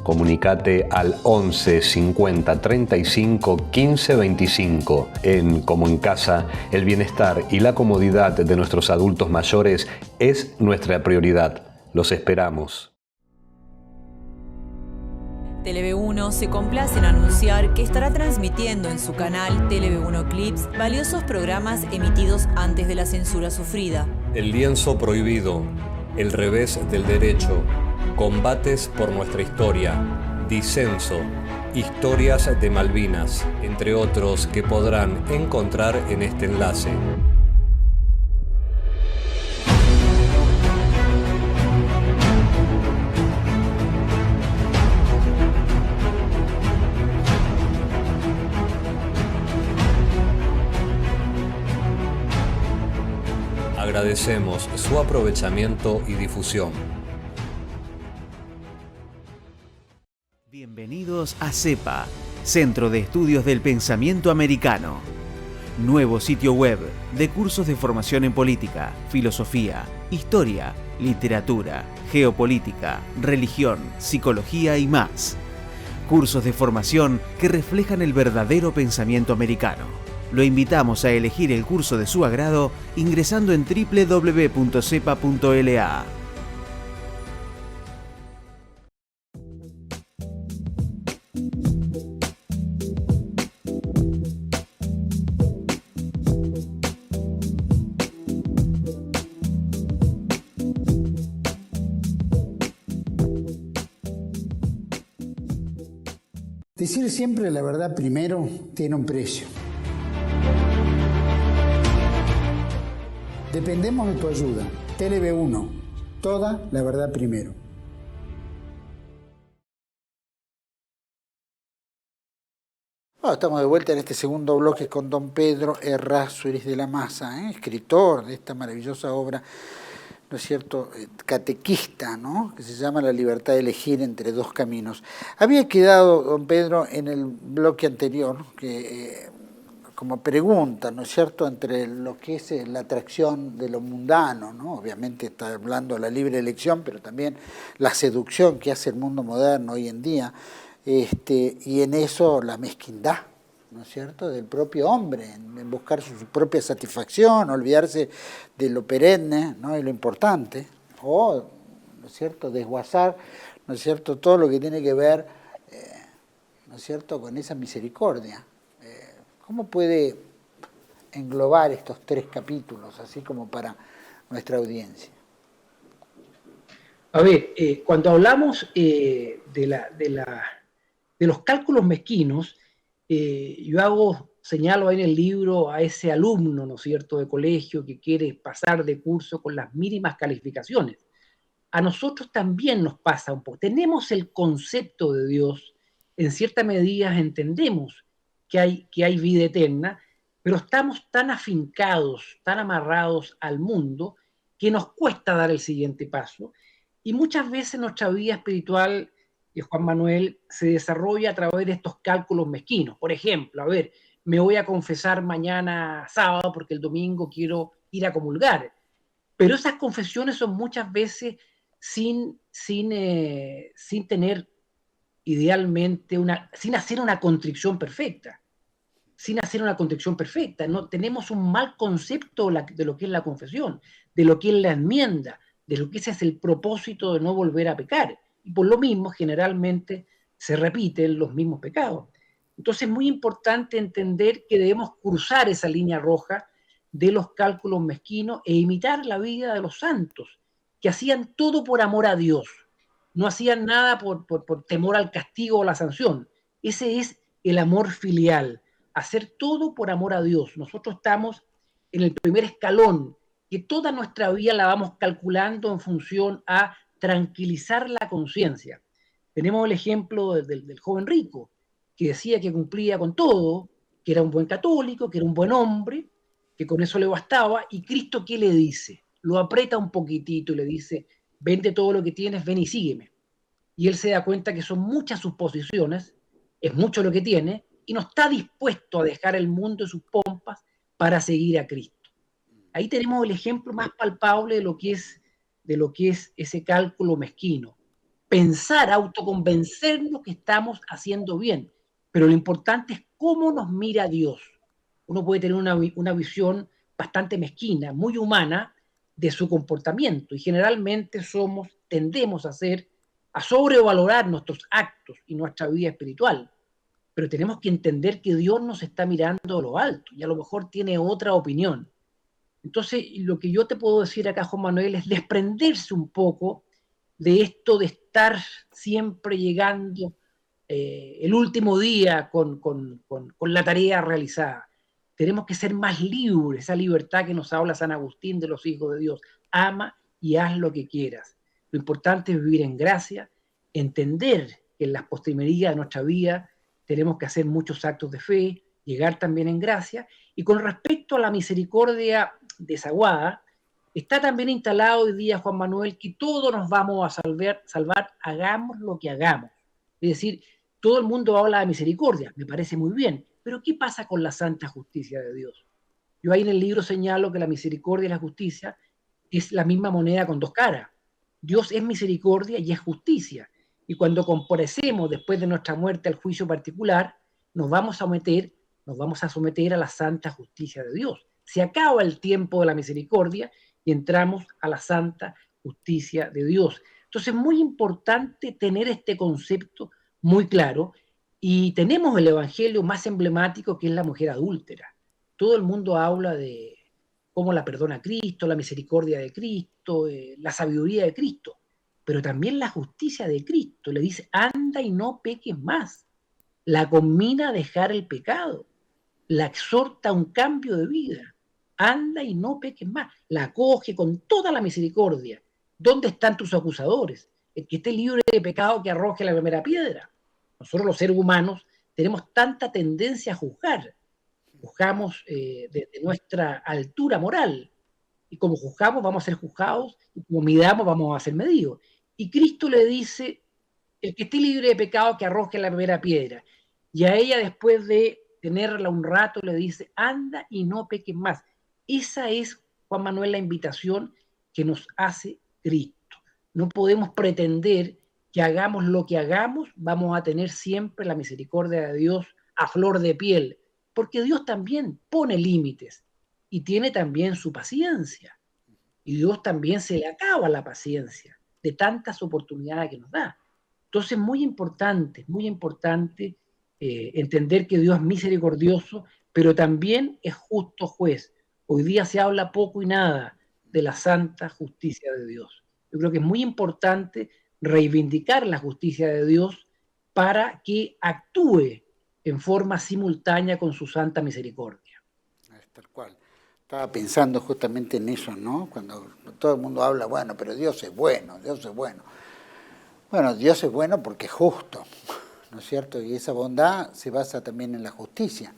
Comunicate al 11 50 35 15 25. En Como en Casa, el bienestar y la comodidad de nuestros adultos mayores es nuestra prioridad. Los esperamos. TLV1 se complace en anunciar que estará transmitiendo en su canal TLV1 Clips valiosos programas emitidos antes de la censura sufrida. El lienzo prohibido, el revés del derecho, combates por nuestra historia, disenso, historias de Malvinas, entre otros que podrán encontrar en este enlace. Agradecemos su aprovechamiento y difusión. Bienvenidos a CEPA, Centro de Estudios del Pensamiento Americano. Nuevo sitio web de cursos de formación en política, filosofía, historia, literatura, geopolítica, religión, psicología y más. Cursos de formación que reflejan el verdadero pensamiento americano. Lo invitamos a elegir el curso de su agrado ingresando en www.cepa.la. Decir siempre la verdad primero tiene un precio. Dependemos de tu ayuda. TLV1, toda la verdad primero. Bueno, estamos de vuelta en este segundo bloque con don Pedro Errázuriz de la Maza, escritor de esta maravillosa obra, ¿no es cierto?, catequista, ¿no?, que se llama La libertad de elegir entre dos caminos. Había quedado, don Pedro, en el bloque anterior, que como pregunta, ¿no es cierto?, entre lo que es la atracción de lo mundano, ¿no? Obviamente está hablando de la libre elección, pero también la seducción que hace el mundo moderno hoy en día, y en eso la mezquindad, ¿no es cierto?, del propio hombre, en buscar su propia satisfacción, olvidarse de lo perenne, ¿no?, y lo importante, o, ¿no es cierto?, desguazar, ¿no es cierto?, todo lo que tiene que ver, ¿no es cierto?, con esa misericordia. ¿Cómo puede englobar estos tres capítulos, así como para nuestra audiencia? A ver, cuando hablamos de los cálculos mezquinos, yo señalo ahí en el libro a ese alumno, ¿no es cierto?, de colegio que quiere pasar de curso con las mínimas calificaciones. A nosotros también nos pasa un poco. Tenemos el concepto de Dios, en cierta medida entendemos que hay vida eterna, pero estamos tan afincados, tan amarrados al mundo, que nos cuesta dar el siguiente paso. Y muchas veces nuestra vida espiritual, Juan Manuel, se desarrolla a través de estos cálculos mezquinos. Por ejemplo, a ver, me voy a confesar mañana sábado porque el domingo quiero ir a comulgar. Pero esas confesiones son muchas veces sin tener idealmente sin hacer una contrición perfecta. No tenemos un mal concepto de lo que es la confesión, de lo que es la enmienda, de lo que ese es el propósito de no volver a pecar. Y por lo mismo, generalmente, se repiten los mismos pecados. Entonces es muy importante entender que debemos cruzar esa línea roja de los cálculos mezquinos e imitar la vida de los santos, que hacían todo por amor a Dios. No hacían nada por temor al castigo o la sanción. Ese es el amor filial, hacer todo por amor a Dios. Nosotros estamos en el primer escalón, que toda nuestra vida la vamos calculando en función a tranquilizar la conciencia. Tenemos el ejemplo del joven rico, que decía que cumplía con todo, que era un buen católico, que era un buen hombre, que con eso le bastaba, y Cristo, ¿qué le dice? Lo aprieta un poquitito y le dice, vende todo lo que tienes, ven y sígueme. Y él se da cuenta que son muchas sus posiciones, es mucho lo que tiene, y no está dispuesto a dejar el mundo y sus pompas para seguir a Cristo. Ahí tenemos el ejemplo más palpable de lo que es ese cálculo mezquino. Pensar, autoconvencernos que estamos haciendo bien, pero lo importante es cómo nos mira Dios. Uno puede tener una visión bastante mezquina, muy humana, de su comportamiento, y generalmente tendemos a sobrevalorar nuestros actos y nuestra vida espiritual, pero tenemos que entender que Dios nos está mirando a lo alto y a lo mejor tiene otra opinión. Entonces, lo que yo te puedo decir acá, Juan Manuel, es desprenderse un poco de esto de estar siempre llegando el último día con la tarea realizada. Tenemos que ser más libres, esa libertad que nos habla San Agustín de los hijos de Dios. Ama y haz lo que quieras. Lo importante es vivir en gracia, entender que en las postrimerías de nuestra vida tenemos que hacer muchos actos de fe, llegar también en gracia. Y con respecto a la misericordia desaguada, está también instalado hoy día, Juan Manuel, que todos nos vamos a salvar, hagamos lo que hagamos. Es decir, todo el mundo habla de misericordia, me parece muy bien, pero ¿qué pasa con la santa justicia de Dios? Yo ahí en el libro señalo que la misericordia y la justicia es la misma moneda con dos caras. Dios es misericordia y es justicia. Y cuando comparecemos después de nuestra muerte al juicio particular, nos vamos a someter a la santa justicia de Dios. Se acaba el tiempo de la misericordia y entramos a la santa justicia de Dios. Entonces es muy importante tener este concepto muy claro, y tenemos el evangelio más emblemático, que es la mujer adúltera. Todo el mundo habla de cómo la perdona Cristo, la misericordia de Cristo, la sabiduría de Cristo, pero también la justicia de Cristo. Le dice, anda y no peques más. La conmina a dejar el pecado, la exhorta a un cambio de vida. Anda y no peques más. La acoge con toda la misericordia. ¿Dónde están tus acusadores? El que esté libre de pecado, que arroje la primera piedra. Nosotros los seres humanos tenemos tanta tendencia a juzgar. Juzgamos desde nuestra altura moral. Y como juzgamos, vamos a ser juzgados. Y como midamos, vamos a ser medidos. Y Cristo le dice, el que esté libre de pecado, que arroje la primera piedra. Y a ella, después de tenerla un rato, le dice, anda y no peques más. Esa es, Juan Manuel, la invitación que nos hace Cristo. No podemos pretender que hagamos lo que hagamos, vamos a tener siempre la misericordia de Dios a flor de piel, porque Dios también pone límites y tiene también su paciencia. Y Dios también se le acaba la paciencia de tantas oportunidades que nos da. Entonces, muy importante entender que Dios es misericordioso, pero también es justo juez. Hoy día se habla poco y nada de la santa justicia de Dios. Yo creo que es muy importante reivindicar la justicia de Dios para que actúe en forma simultánea con su santa misericordia. Tal cual. Estaba pensando justamente en eso, ¿no? Cuando todo el mundo habla, bueno, pero Dios es bueno, Dios es bueno. Bueno, Dios es bueno porque es justo, ¿no es cierto? Y esa bondad se basa también en la justicia.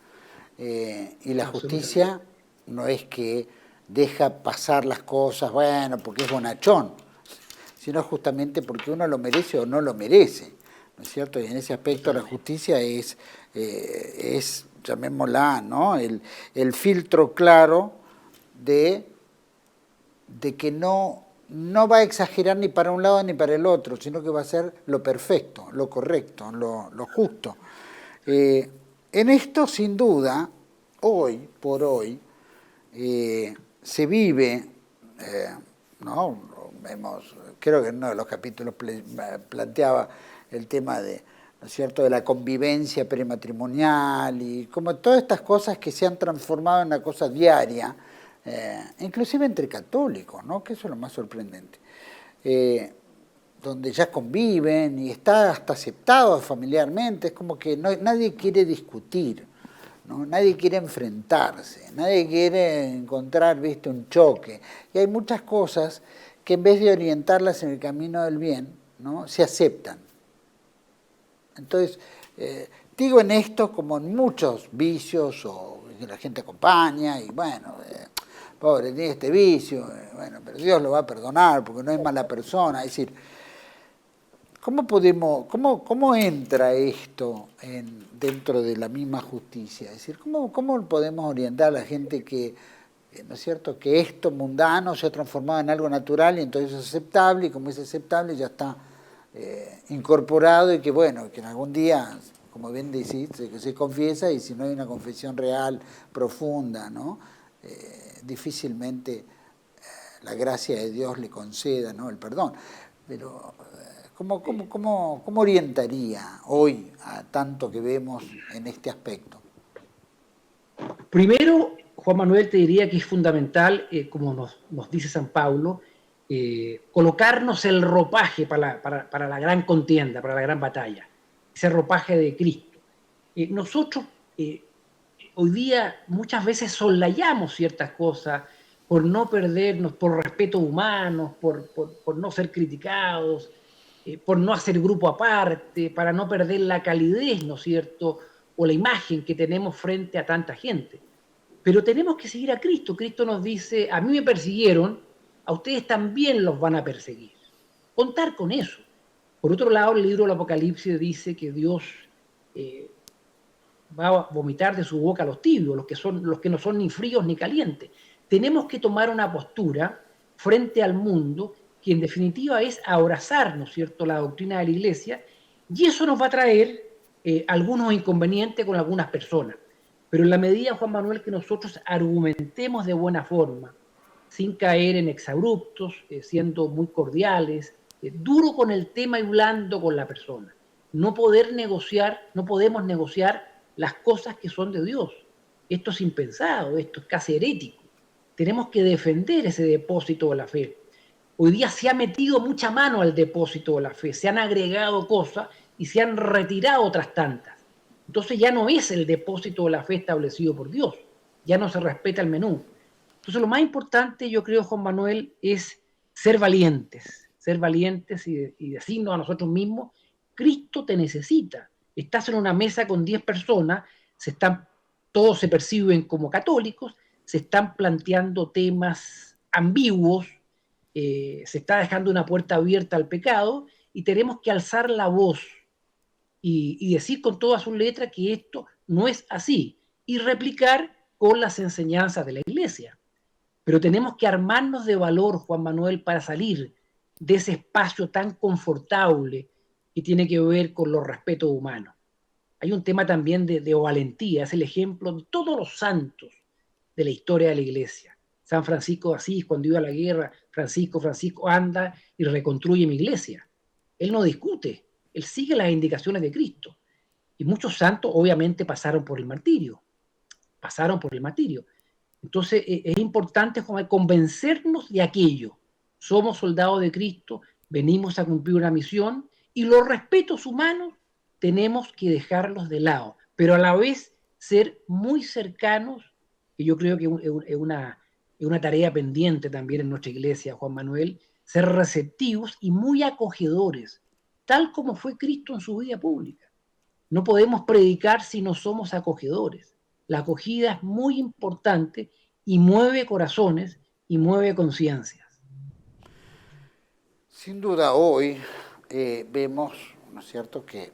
Y la justicia no es que deja pasar las cosas, bueno, porque es bonachón, sino justamente porque uno lo merece o no lo merece, ¿no es cierto? Y en ese aspecto la justicia es llamémosla, ¿no? El filtro claro de que no va a exagerar ni para un lado ni para el otro, sino que va a ser lo perfecto, lo correcto, lo justo. En esto, sin duda, hoy por hoy, se vive, ¿no? Creo que en uno de los capítulos planteaba el tema de, ¿no es cierto?, de la convivencia prematrimonial y como todas estas cosas que se han transformado en una cosa diaria, inclusive entre católicos, ¿no?, que eso es lo más sorprendente, donde ya conviven y está hasta aceptado familiarmente, es como que nadie quiere discutir, ¿no? Nadie quiere enfrentarse, nadie quiere encontrar, ¿viste?, un choque. Y hay muchas cosas que en vez de orientarlas en el camino del bien, ¿no?, se aceptan. Entonces, Digo en esto como en muchos vicios o que la gente acompaña y bueno, pobre, tiene este vicio, bueno, pero Dios lo va a perdonar porque no es mala persona. Es decir, ¿cómo entra esto dentro de la misma justicia? Es decir, ¿cómo podemos orientar a la gente que, ¿no es cierto?, que esto mundano se ha transformado en algo natural y entonces es aceptable, y como es aceptable ya está incorporado, y que bueno, que en algún día, como bien decís, se confiesa, y si no hay una confesión real, profunda, ¿no?, difícilmente la gracia de Dios le conceda, ¿no?, el perdón. Pero ¿cómo orientaría hoy a tanto que vemos en este aspecto? Primero, Juan Manuel, te diría que es fundamental, como nos dice San Pablo, colocarnos el ropaje para la gran contienda, para la gran batalla, ese ropaje de Cristo. Nosotros hoy día muchas veces soslayamos ciertas cosas por no perdernos, por respeto humano, por no ser criticados, por no hacer grupo aparte, para no perder la calidez, ¿no es cierto?, o la imagen que tenemos frente a tanta gente. Pero tenemos que seguir a Cristo. Cristo nos dice, a mí me persiguieron, a ustedes también los van a perseguir. Contar con eso. Por otro lado, el libro del Apocalipsis dice que Dios va a vomitar de su boca a los tibios, los que no son ni fríos ni calientes. Tenemos que tomar una postura frente al mundo que en definitiva es abrazar, ¿no es cierto?, la doctrina de la Iglesia, y eso nos va a traer algunos inconvenientes con algunas personas. Pero en la medida, Juan Manuel, que nosotros argumentemos de buena forma, sin caer en exabruptos, siendo muy cordiales, duro con el tema y blando con la persona. No podemos negociar las cosas que son de Dios. Esto es impensado, esto es casi herético. Tenemos que defender ese depósito de la fe. Hoy día se ha metido mucha mano al depósito de la fe, se han agregado cosas y se han retirado otras tantas. Entonces ya no es el depósito de la fe establecido por Dios, ya no se respeta el menú. Entonces lo más importante, yo creo, Juan Manuel, es ser valientes y decirnos a nosotros mismos, Cristo te necesita. Estás en una mesa con 10 personas, todos se perciben como católicos, se están planteando temas ambiguos, se está dejando una puerta abierta al pecado, y tenemos que alzar la voz y decir con todas sus letras que esto no es así, y replicar con las enseñanzas de la Iglesia. Pero tenemos que armarnos de valor, Juan Manuel, para salir de ese espacio tan confortable que tiene que ver con los respetos humanos. Hay un tema también de valentía, es el ejemplo de todos los santos de la historia de la Iglesia. San Francisco de Asís, cuando iba a la guerra, Francisco anda y reconstruye mi iglesia. Él no discute, él sigue las indicaciones de Cristo. Y muchos santos obviamente pasaron por el martirio. Entonces es importante, Juan, convencernos de aquello. Somos soldados de Cristo, venimos a cumplir una misión, y los respetos humanos tenemos que dejarlos de lado, pero a la vez ser muy cercanos, que yo creo que es una tarea pendiente también en nuestra iglesia, Juan Manuel, ser receptivos y muy acogedores, tal como fue Cristo en su vida pública. No podemos predicar si no somos acogedores. La acogida es muy importante y mueve corazones y mueve conciencias. Sin duda hoy vemos, ¿no es cierto?, que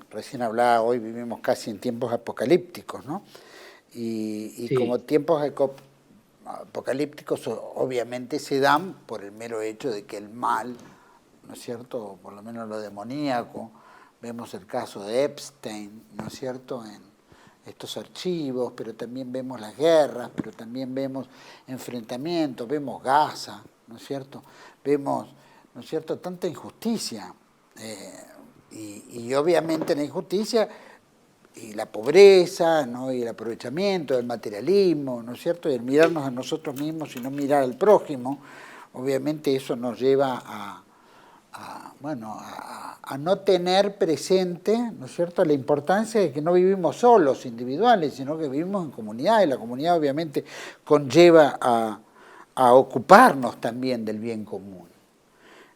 recién hablaba, hoy vivimos casi en tiempos apocalípticos, ¿no? Y sí, como tiempos apocalípticos obviamente se dan por el mero hecho de que el mal, ¿no es cierto?, por lo menos lo demoníaco, vemos el caso de Epstein, ¿no es cierto?, en estos archivos, pero también vemos las guerras, pero también vemos enfrentamientos, vemos Gaza, ¿no es cierto?, vemos, ¿no es cierto?, tanta injusticia, y obviamente la injusticia y la pobreza, ¿no?, y el aprovechamiento del materialismo, ¿no es cierto?, y el mirarnos a nosotros mismos y no mirar al prójimo, obviamente eso nos lleva a no tener presente, ¿no es cierto?, la importancia de que no vivimos solos, individuales, sino que vivimos en comunidad, y la comunidad obviamente conlleva a ocuparnos también del bien común.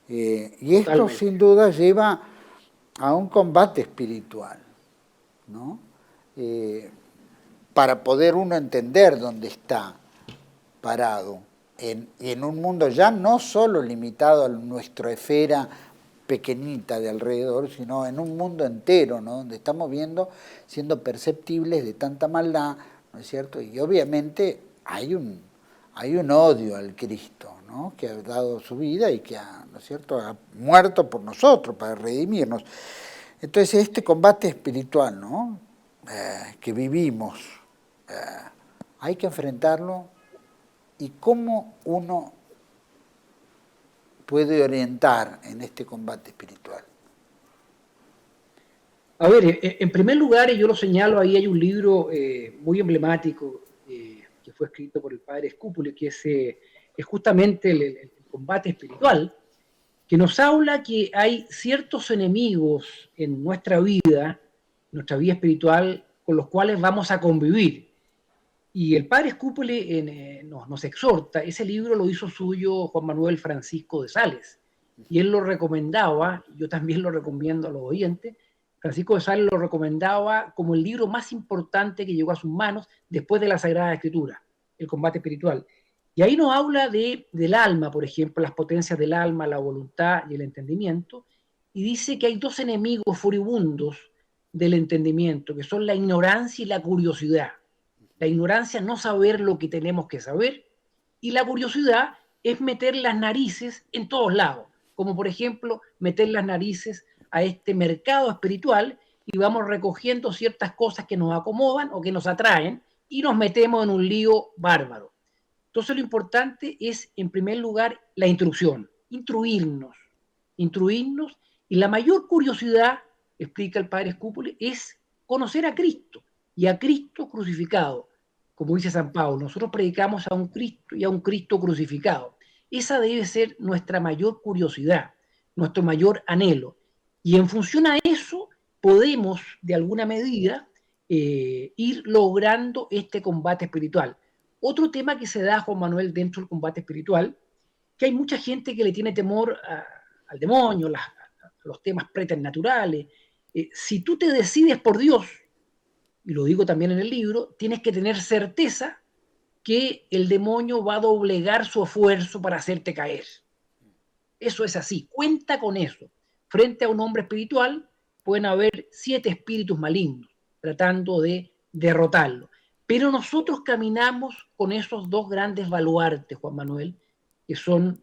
Y esto sin duda lleva a un combate espiritual. ¿no? Para poder uno entender dónde está parado en un mundo ya no solo limitado a nuestra esfera pequeñita de alrededor, sino en un mundo entero, ¿no? Donde estamos siendo perceptibles de tanta maldad, ¿no es cierto? Y obviamente hay un odio al Cristo, ¿no? Que ha dado su vida y que ¿no es cierto?, ha muerto por nosotros para redimirnos. Entonces este combate espiritual, ¿no?, que vivimos, hay que enfrentarlo. ¿Y cómo uno puede orientar en este combate espiritual? A ver, en primer lugar, y yo lo señalo, ahí hay un libro muy emblemático que fue escrito por el padre Scúpule, que es justamente el combate espiritual, que nos habla que hay ciertos enemigos en nuestra vida espiritual, con los cuales vamos a convivir. Y el padre Scúpule nos exhorta. Ese libro lo hizo suyo Juan Manuel Francisco de Sales, y él lo recomendaba, yo también lo recomiendo a los oyentes. Francisco de Sales lo recomendaba como el libro más importante que llegó a sus manos después de la Sagrada Escritura, el combate espiritual. Y ahí nos habla del alma, por ejemplo, las potencias del alma, la voluntad y el entendimiento, y dice que hay dos enemigos furibundos del entendimiento, que son la ignorancia y la curiosidad. La ignorancia, no saber lo que tenemos que saber, y la curiosidad es meter las narices en todos lados, como por ejemplo meter las narices a este mercado espiritual y vamos recogiendo ciertas cosas que nos acomodan o que nos atraen y nos metemos en un lío bárbaro. Entonces lo importante es, en primer lugar, la instrucción, instruirnos, y la mayor curiosidad, explica el padre Scúpule, es conocer a Cristo y a Cristo crucificado. Como dice San Pablo, nosotros predicamos a un Cristo y a un Cristo crucificado. Esa debe ser nuestra mayor curiosidad, nuestro mayor anhelo. Y en función a eso podemos, de alguna medida, ir logrando este combate espiritual. Otro tema que se da, Juan Manuel, dentro del combate espiritual, que hay mucha gente que le tiene temor al demonio, los temas preternaturales. Si tú te decides por Dios, y lo digo también en el libro, tienes que tener certeza que el demonio va a doblegar su esfuerzo para hacerte caer. Eso es así, cuenta con eso. Frente a un hombre espiritual pueden haber 7 espíritus malignos tratando de derrotarlo. Pero nosotros caminamos con esos dos grandes baluartes, Juan Manuel, que son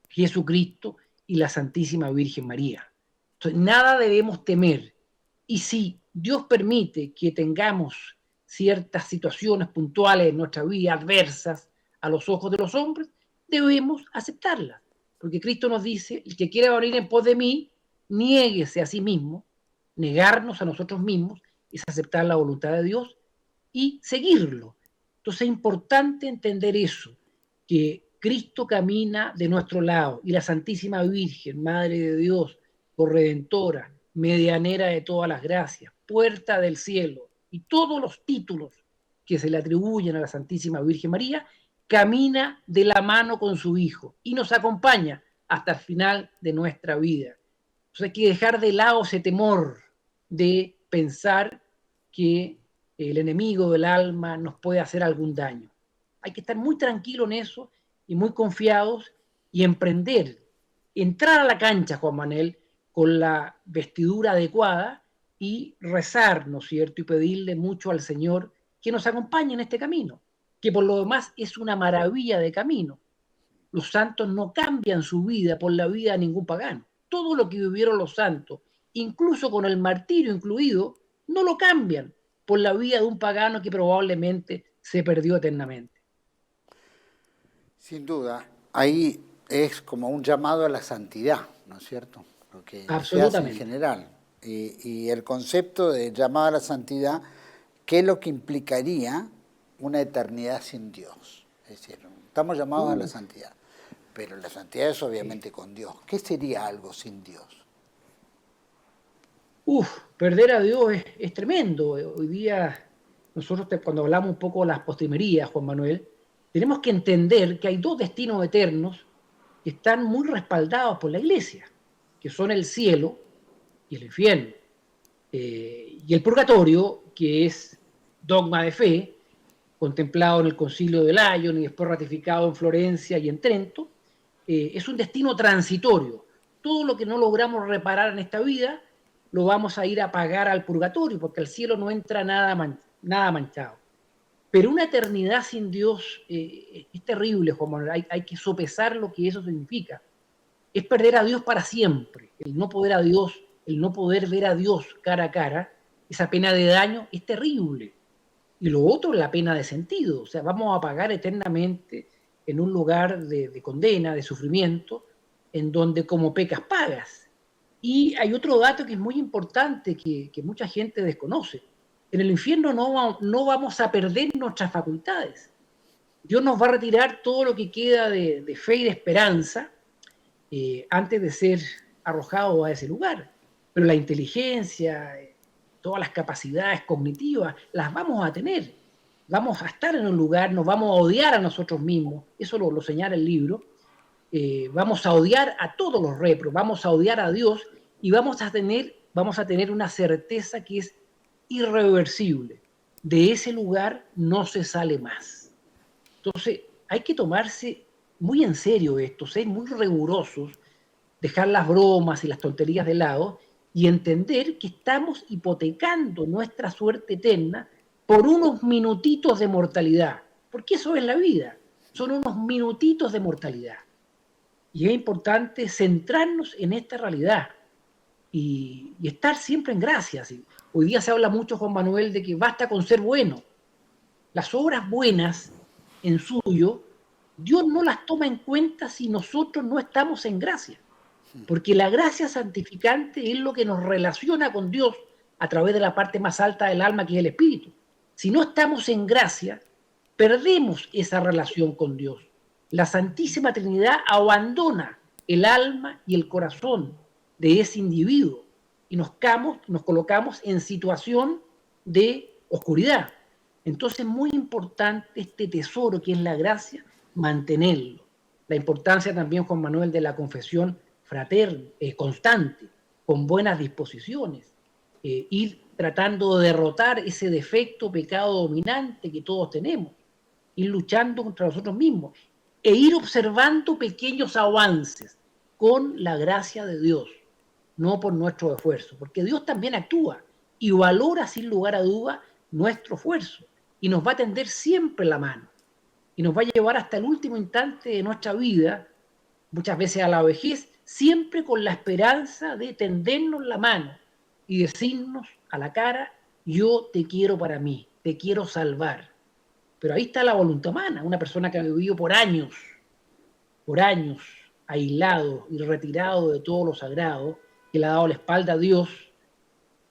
Jesucristo y la Santísima Virgen María. Entonces, nada debemos temer. Y si Dios permite que tengamos ciertas situaciones puntuales en nuestra vida adversas a los ojos de los hombres, debemos aceptarlas. Porque Cristo nos dice, el que quiera venir en pos de mí, niéguese a sí mismo. Negarnos a nosotros mismos es aceptar la voluntad de Dios y seguirlo. Entonces es importante entender eso, que Cristo camina de nuestro lado y la Santísima Virgen, Madre de Dios, corredentora, medianera de todas las gracias, puerta del cielo, y todos los títulos que se le atribuyen a la Santísima Virgen María, camina de la mano con su Hijo y nos acompaña hasta el final de nuestra vida. Entonces hay que dejar de lado ese temor de pensar que el enemigo del alma nos puede hacer algún daño. Hay que estar muy tranquilo en eso y muy confiados y emprender, entrar a la cancha, Juan Manuel, con la vestidura adecuada y rezar, ¿no es cierto?, y pedirle mucho al Señor que nos acompañe en este camino, que por lo demás es una maravilla de camino. Los santos no cambian su vida por la vida de ningún pagano. Todo lo que vivieron los santos, incluso con el martirio incluido, no lo cambian por la vida de un pagano que probablemente se perdió eternamente. Sin duda, ahí es como un llamado a la santidad, ¿no es cierto? Lo que se hace en general. Y el concepto de llamado a la santidad, ¿qué es lo que implicaría una eternidad sin Dios? Es decir, estamos llamados a la santidad, pero la santidad es obviamente con Dios. ¿Qué sería algo sin Dios? Perder a Dios es tremendo. Hoy día, nosotros cuando hablamos un poco de las postrimerías, Juan Manuel, tenemos que entender que hay dos destinos eternos que están muy respaldados por la Iglesia, que son el cielo y el infierno. Y el purgatorio, que es dogma de fe, contemplado en el Concilio de Lyon y después ratificado en Florencia y en Trento, es un destino transitorio. Todo lo que no logramos reparar en esta vida lo vamos a ir a pagar al purgatorio, porque al cielo no entra nada manchado. Pero una eternidad sin Dios es terrible, Juan Manuel. Hay que sopesar lo que eso significa. Es perder a Dios para siempre. El no poder a Dios, el no poder ver a Dios cara a cara, esa pena de daño es terrible. Y lo otro es la pena de sentido. O sea, vamos a pagar eternamente en un lugar de condena, de sufrimiento, en donde como pecas pagas. Y hay otro dato que es muy importante que mucha gente desconoce. En el infierno no vamos a perder nuestras facultades. Dios nos va a retirar todo lo que queda de fe y de esperanza antes de ser arrojado a ese lugar. Pero la inteligencia, todas las capacidades cognitivas, las vamos a tener. Vamos a estar en un lugar, nos vamos a odiar a nosotros mismos, eso lo señala el libro. Vamos a odiar a todos los repros, vamos a odiar a Dios y vamos a tener una certeza que es irreversible. De ese lugar no se sale más. Entonces, hay que tomarse muy en serio esto, ser muy rigurosos, dejar las bromas y las tonterías de lado y entender que estamos hipotecando nuestra suerte eterna por unos minutitos de mortalidad, porque eso es la vida, son unos minutitos de mortalidad. Y es importante centrarnos en esta realidad y estar siempre en gracia. Hoy día se habla mucho, Juan Manuel, de que basta con ser bueno. Las obras buenas en suyo, Dios no las toma en cuenta si nosotros no estamos en gracia. Porque la gracia santificante es lo que nos relaciona con Dios a través de la parte más alta del alma, que es el espíritu. Si no estamos en gracia, perdemos esa relación con Dios. La Santísima Trinidad abandona el alma y el corazón de ese individuo y nos colocamos en situación de oscuridad. Entonces es muy importante este tesoro que es la gracia, mantenerlo. La importancia también, Juan Manuel, de la confesión fraterna, constante, con buenas disposiciones, ir tratando de derrotar ese defecto, pecado dominante que todos tenemos, ir luchando contra nosotros mismos e ir observando pequeños avances con la gracia de Dios, no por nuestro esfuerzo, porque Dios también actúa y valora sin lugar a duda nuestro esfuerzo y nos va a tender siempre la mano y nos va a llevar hasta el último instante de nuestra vida, muchas veces a la vejez, siempre con la esperanza de tendernos la mano y decirnos a la cara: yo te quiero para mí, te quiero salvar. Pero ahí está la voluntad humana, una persona que ha vivido por años, aislado y retirado de todo lo sagrado, que le ha dado la espalda a Dios.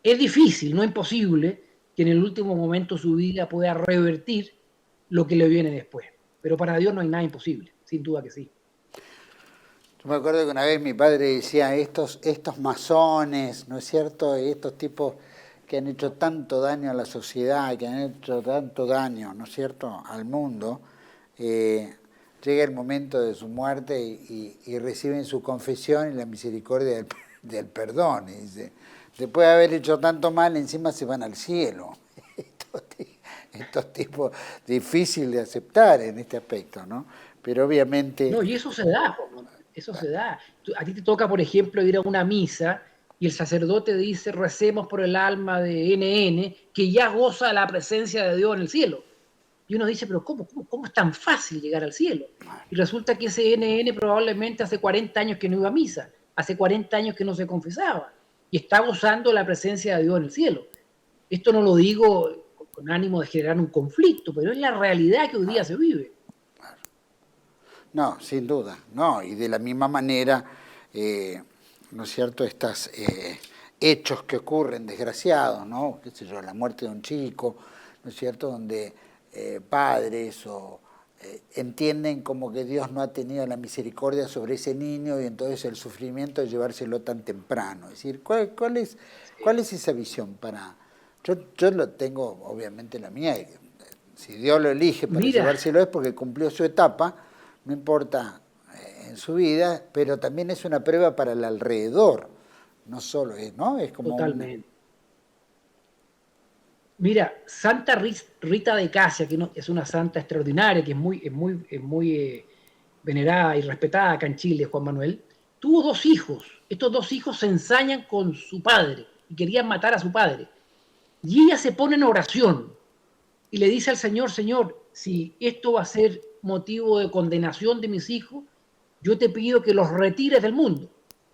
Es difícil, no imposible, que en el último momento de su vida pueda revertir lo que le viene después. Pero para Dios no hay nada imposible, sin duda que sí. Yo me acuerdo que una vez mi padre decía, estos masones, ¿no es cierto?, estos tipos que han hecho tanto daño a la sociedad, que han hecho tanto daño, ¿no es cierto?, al mundo, llega el momento de su muerte y reciben su confesión y la misericordia del perdón. Y dice, después de haber hecho tanto mal, encima se van al cielo. Estos tipos difíciles de aceptar en este aspecto, ¿no? Pero obviamente... No, y eso se da, eso se da. A ti te toca, por ejemplo, ir a una misa y el sacerdote dice, recemos por el alma de NN, que ya goza la presencia de Dios en el cielo. Y uno dice, pero ¿cómo es tan fácil llegar al cielo? Y resulta que ese NN probablemente hace 40 años que no iba a misa, hace 40 años que no se confesaba, y está gozando la presencia de Dios en el cielo. Esto no lo digo con ánimo de generar un conflicto, pero es la realidad que hoy día se vive. No, sin duda, no, y de la misma manera, ¿no es cierto?, estos hechos que ocurren desgraciados, ¿no?, qué sé yo, la muerte de un chico, ¿no es cierto?, donde padres entienden como que Dios no ha tenido la misericordia sobre ese niño y entonces el sufrimiento de llevárselo tan temprano. Es decir, ¿cuál es esa visión para...? Yo lo tengo, obviamente, la mía. Si Dios lo elige para llevárselo es porque cumplió su etapa, no importa en su vida, pero también es una prueba para el alrededor. No solo es, ¿no? Es como totalmente. Mira, Santa Rita de Casia, que es una santa extraordinaria, que es muy venerada y respetada acá en Chile, Juan Manuel, tuvo 2 hijos. Estos 2 hijos se ensañan con su padre y querían matar a su padre. Y ella se pone en oración y le dice al Señor, Señor, si esto va a ser motivo de condenación de mis hijos, yo te pido que los retires del mundo.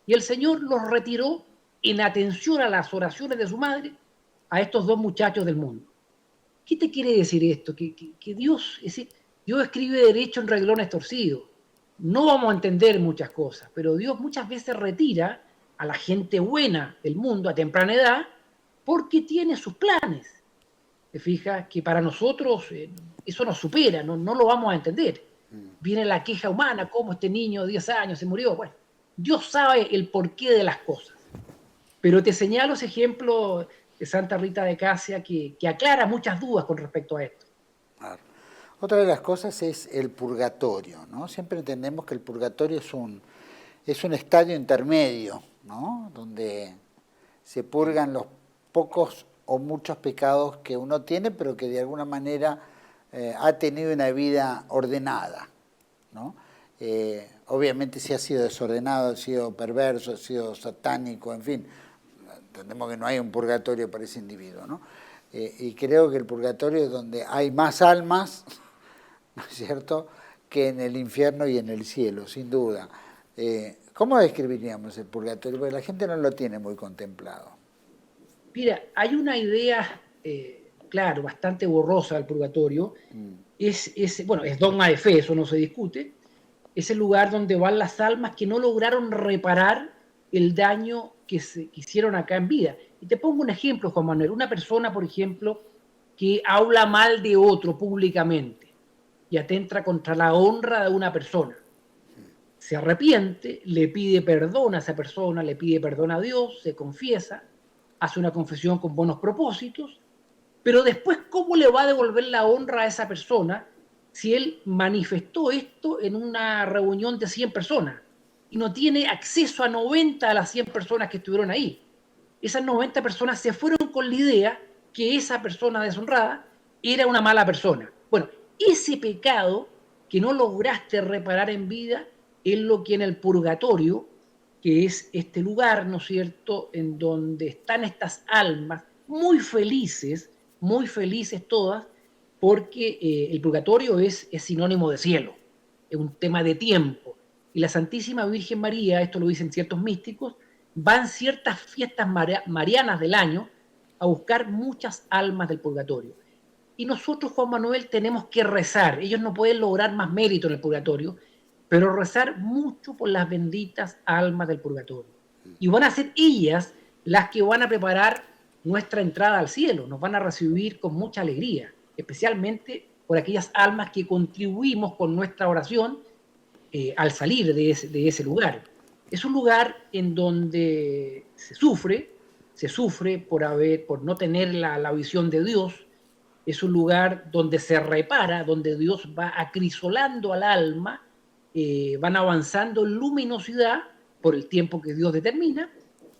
Y el Señor los retiró en atención a las oraciones de su madre a estos 2 muchachos del mundo. ¿Qué te quiere decir esto? Que Dios escribe derecho en renglones torcidos. No vamos a entender muchas cosas, pero Dios muchas veces retira a la gente buena del mundo a temprana edad porque tiene sus planes. ¿Te fijas? Que para nosotros eso nos supera, no lo vamos a entender. Viene la queja humana, ¿cómo este niño de 10 años se murió? Bueno, Dios sabe el porqué de las cosas. Pero te señalo ese ejemplo de Santa Rita de Casia que aclara muchas dudas con respecto a esto. Claro. Otra de las cosas es el purgatorio, ¿no? Siempre entendemos que el purgatorio es un estadio intermedio, ¿no? Donde se purgan los pocos o muchos pecados que uno tiene, pero que de alguna manera ha tenido una vida ordenada, ¿no? Obviamente si ha sido desordenado, ha sido perverso, ha sido satánico, en fin, entendemos que no hay un purgatorio para ese individuo, ¿no? Y creo que el purgatorio es donde hay más almas, ¿no es cierto?, que en el infierno y en el cielo, sin duda. ¿Cómo describiríamos el purgatorio? Porque la gente no lo tiene muy contemplado. Mira, hay una idea, claro, bastante borrosa del purgatorio. Es dogma de fe, eso no se discute. Es el lugar donde van las almas que no lograron reparar el daño que se hicieron acá en vida. Y te pongo un ejemplo, Juan Manuel. Una persona, por ejemplo, que habla mal de otro públicamente y atenta contra la honra de una persona. Se arrepiente, le pide perdón a esa persona, le pide perdón a Dios, se confiesa, hace una confesión con buenos propósitos, pero después, ¿cómo le va a devolver la honra a esa persona si él manifestó esto en una reunión de 100 personas y no tiene acceso a 90 de las 100 personas que estuvieron ahí? Esas 90 personas se fueron con la idea que esa persona deshonrada era una mala persona. Bueno, ese pecado que no lograste reparar en vida es lo que en el purgatorio, que es este lugar, ¿no es cierto?, en donde están estas almas muy felices todas, porque el purgatorio es sinónimo de cielo, es un tema de tiempo. Y la Santísima Virgen María, esto lo dicen ciertos místicos, van ciertas fiestas marianas del año a buscar muchas almas del purgatorio. Y nosotros, Juan Manuel, tenemos que rezar. Ellos no pueden lograr más mérito en el purgatorio, pero rezar mucho por las benditas almas del purgatorio. Y van a ser ellas las que van a preparar nuestra entrada al cielo, nos van a recibir con mucha alegría, especialmente por aquellas almas que contribuimos con nuestra oración al salir de ese lugar. Es un lugar en donde se sufre por no tener la visión de Dios. Es un lugar donde se repara, donde Dios va acrisolando al alma, van avanzando en luminosidad por el tiempo que Dios determina,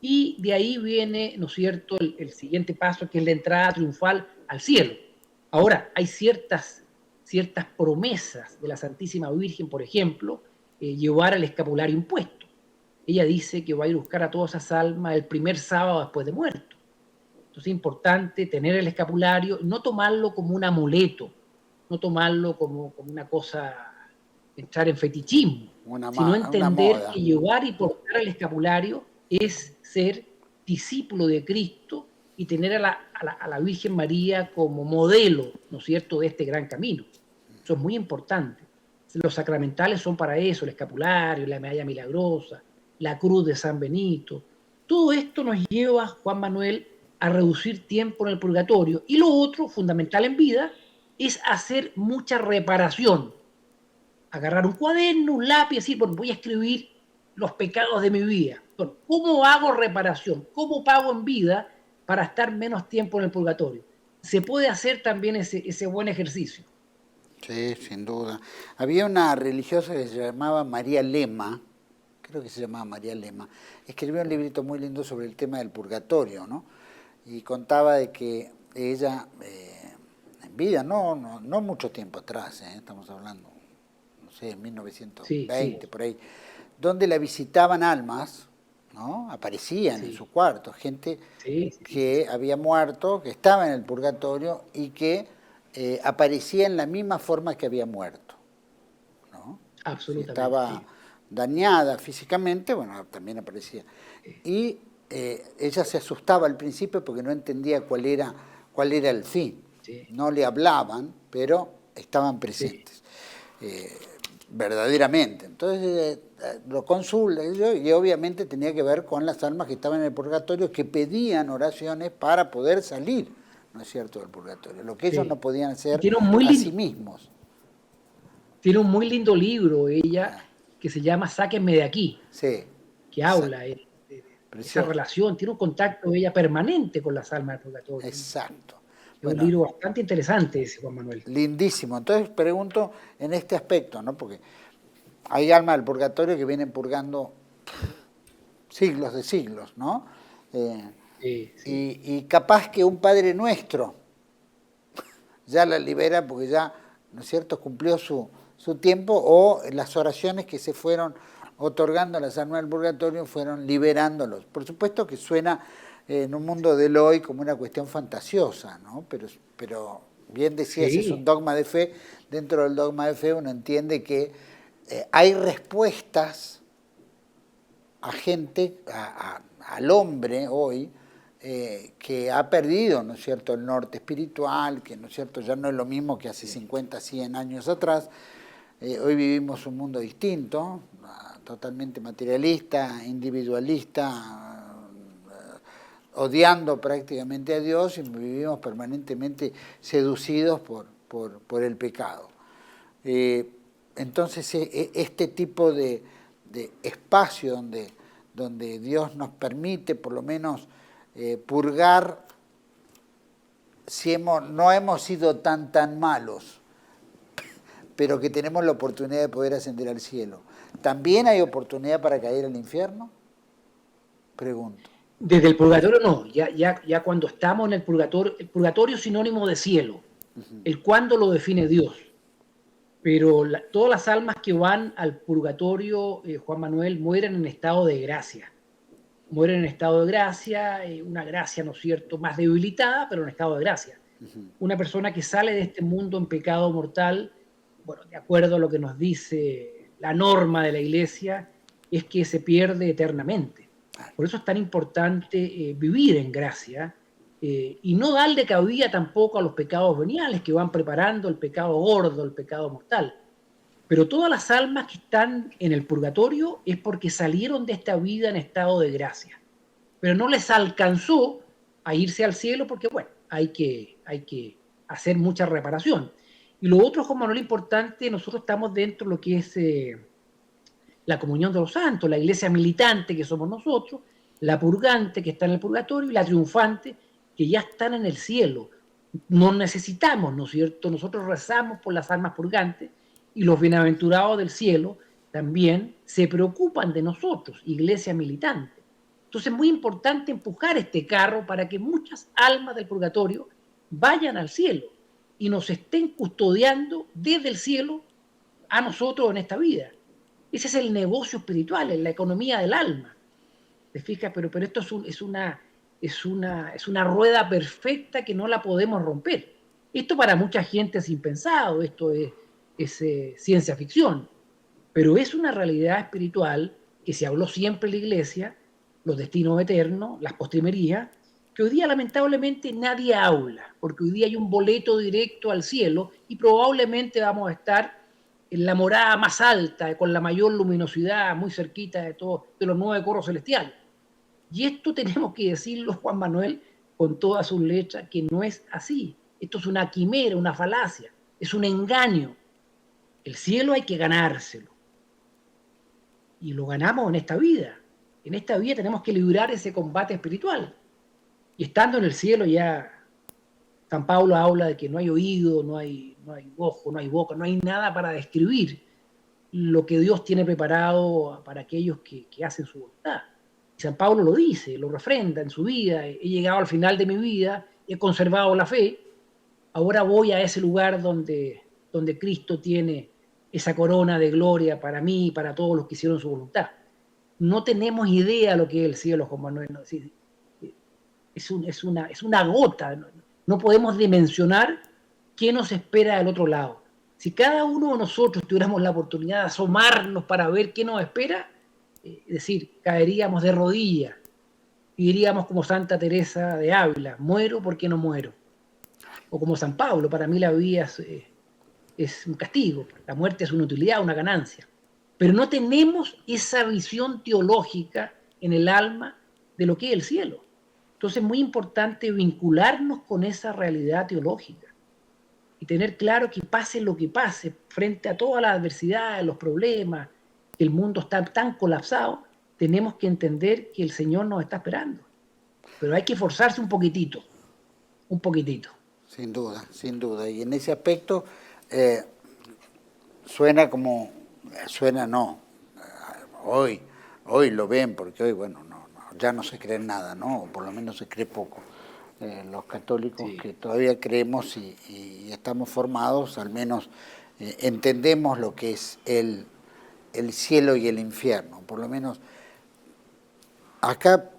y de ahí viene, ¿no es cierto?, el siguiente paso, que es la entrada triunfal al cielo. Ahora, hay ciertas promesas de la Santísima Virgen, por ejemplo, llevar el escapulario impuesto. Ella dice que va a ir a buscar a todas esas almas el primer sábado después de muerto. Entonces es importante tener el escapulario, no tomarlo como un amuleto, no tomarlo como una cosa, entrar en fetichismo, sino entender que llevar y portar el escapulario es ser discípulo de Cristo y tener a la Virgen María como modelo, ¿no es cierto?, de este gran camino. Eso es muy importante. Los sacramentales son para eso, el escapulario, la medalla milagrosa, la cruz de San Benito. Todo esto nos lleva, Juan Manuel, a reducir tiempo en el purgatorio. Y lo otro, fundamental en vida, es hacer mucha reparación. Agarrar un cuaderno, un lápiz y decir, bueno, voy a escribir los pecados de mi vida. Bueno, ¿cómo hago reparación? ¿Cómo pago en vida para estar menos tiempo en el purgatorio? Se puede hacer también ese buen ejercicio. Sí, sin duda. Había una religiosa que se llamaba María Lema, creo que se llamaba María Lema, escribió un librito muy lindo sobre el tema del purgatorio, ¿no? Y contaba de que ella en vida, no mucho tiempo atrás, estamos hablando, no sé, 1920, sí. por ahí, donde la visitaban almas, ¿no? Aparecían en su cuarto, gente que había muerto, que estaba en el purgatorio y que aparecía en la misma forma que había muerto, ¿no? Absolutamente. Si estaba dañada físicamente, bueno, también aparecía. Y ella se asustaba al principio porque no entendía cuál era el fin. Sí. No le hablaban, pero estaban presentes. Verdaderamente. Entonces lo consulta y obviamente tenía que ver con las almas que estaban en el purgatorio, que pedían oraciones para poder salir, ¿no es cierto?, del purgatorio, lo que ellos no podían hacer a sí mismos. Tiene un muy lindo libro ella que se llama Sáquenme de aquí, que habla de esa relación, tiene un contacto ella permanente con las almas del purgatorio. Exacto. Es un libro bastante interesante ese, Juan Manuel. Lindísimo. Entonces pregunto en este aspecto, ¿no? Porque hay almas del purgatorio que vienen purgando siglos de siglos, ¿no? Y capaz que un Padre Nuestro ya la libera porque ya, ¿no es cierto?, cumplió su tiempo, o las oraciones que se fueron otorgando a las almas del purgatorio fueron liberándolos. Por supuesto que suena en un mundo del hoy como una cuestión fantasiosa, ¿no? Pero bien decías, es un dogma de fe. Dentro del dogma de fe uno entiende que hay respuestas a gente, al hombre hoy, que ha perdido, ¿no es cierto?, el norte espiritual, que, ¿no es cierto?, ya no es lo mismo que hace 50, 100 años atrás. Hoy vivimos un mundo distinto, totalmente materialista, individualista, odiando prácticamente a Dios, y vivimos permanentemente seducidos por el pecado. Entonces, este tipo de espacio donde Dios nos permite por lo menos purgar, si no hemos sido tan malos, pero que tenemos la oportunidad de poder ascender al cielo, ¿también hay oportunidad para caer al infierno? Pregunto. Desde el purgatorio no, ya cuando estamos en el purgatorio es sinónimo de cielo. El cuándo lo define Dios. Pero todas las almas que van al purgatorio, Juan Manuel, mueren en estado de gracia. Mueren en estado de gracia, una gracia, ¿no es cierto?, más debilitada, pero en estado de gracia. Una persona que sale de este mundo en pecado mortal, bueno, de acuerdo a lo que nos dice la norma de la Iglesia, es que se pierde eternamente. Por eso es tan importante vivir en gracia y no darle cabida tampoco a los pecados veniales que van preparando el pecado gordo, el pecado mortal. Pero todas las almas que están en el purgatorio es porque salieron de esta vida en estado de gracia. Pero no les alcanzó a irse al cielo porque, bueno, hay que hacer mucha reparación. Y lo otro, como no lo importante, nosotros estamos dentro de lo que es la comunión de los santos, la iglesia militante que somos nosotros, la purgante que está en el purgatorio y la triunfante que ya están en el cielo. No necesitamos, ¿no es cierto? Nosotros rezamos por las almas purgantes y los bienaventurados del cielo también se preocupan de nosotros, iglesia militante. Entonces es muy importante empujar este carro para que muchas almas del purgatorio vayan al cielo y nos estén custodiando desde el cielo a nosotros en esta vida. Ese es el negocio espiritual, es la economía del alma. ¿Te fijas? Pero esto es una rueda perfecta que no la podemos romper. Esto para mucha gente es impensado, esto es ciencia ficción, pero es una realidad espiritual que se habló siempre en la Iglesia, los destinos eternos, las postrimerías, que hoy día lamentablemente nadie habla, porque hoy día hay un boleto directo al cielo y probablemente vamos a estar en la morada más alta, con la mayor luminosidad, muy cerquita de los 9 coros celestiales. Y esto tenemos que decirlo, Juan Manuel, con todas sus letras, que no es así. Esto es una quimera, una falacia, es un engaño. El cielo hay que ganárselo. Y lo ganamos en esta vida. En esta vida tenemos que librar ese combate espiritual. Y estando en el cielo ya, San Pablo habla de que no hay oído, no hay ojo, no hay boca, no hay nada para describir lo que Dios tiene preparado para aquellos que hacen su voluntad. Y San Pablo lo dice, lo refrenda en su vida: he llegado al final de mi vida he conservado la fe, ahora voy a ese lugar donde Cristo tiene esa corona de gloria para mí y para todos los que hicieron su voluntad. No tenemos idea de lo que es el cielo, Juan Manuel. ¿No? Es una gota. No podemos dimensionar qué nos espera del otro lado. Si cada uno de nosotros tuviéramos la oportunidad de asomarnos para ver qué nos espera, es decir, caeríamos de rodillas y diríamos como Santa Teresa de Ávila, muero porque no muero. O como San Pablo, para mí la vida es un castigo, la muerte es una utilidad, una ganancia. Pero no tenemos esa visión teológica en el alma de lo que es el cielo. Entonces es muy importante vincularnos con esa realidad teológica y tener claro que pase lo que pase, frente a todas las adversidades, los problemas, que el mundo está tan colapsado, tenemos que entender que el Señor nos está esperando. Pero hay que esforzarse un poquitito, un poquitito. Sin duda, sin duda. Y en ese aspecto suena hoy lo ven, porque hoy, bueno, ya no se cree en nada, ¿no? O por lo menos se cree poco. Los católicos que todavía creemos y estamos formados, al menos entendemos lo que es el cielo y el infierno. Por lo menos acá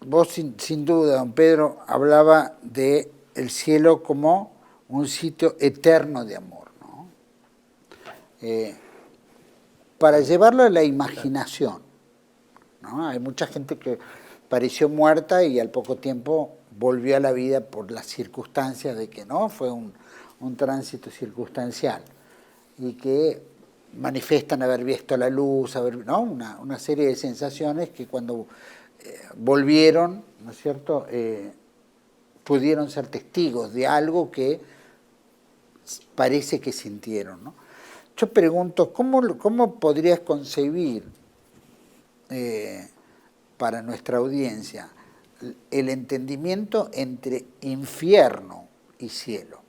vos sin duda, don Pedro, hablaba de el cielo como un sitio eterno de amor, ¿no? Para llevarlo a la imaginación, ¿no? Hay mucha gente que pareció muerta y al poco tiempo volvió a la vida por las circunstancias de que no fue un tránsito circunstancial y que manifiestan haber visto la luz, ¿no? Una serie de sensaciones que cuando volvieron, ¿no es cierto?, pudieron ser testigos de algo que parece que sintieron, ¿no? Yo pregunto, ¿cómo podrías concebir para nuestra audiencia el entendimiento entre infierno y cielo?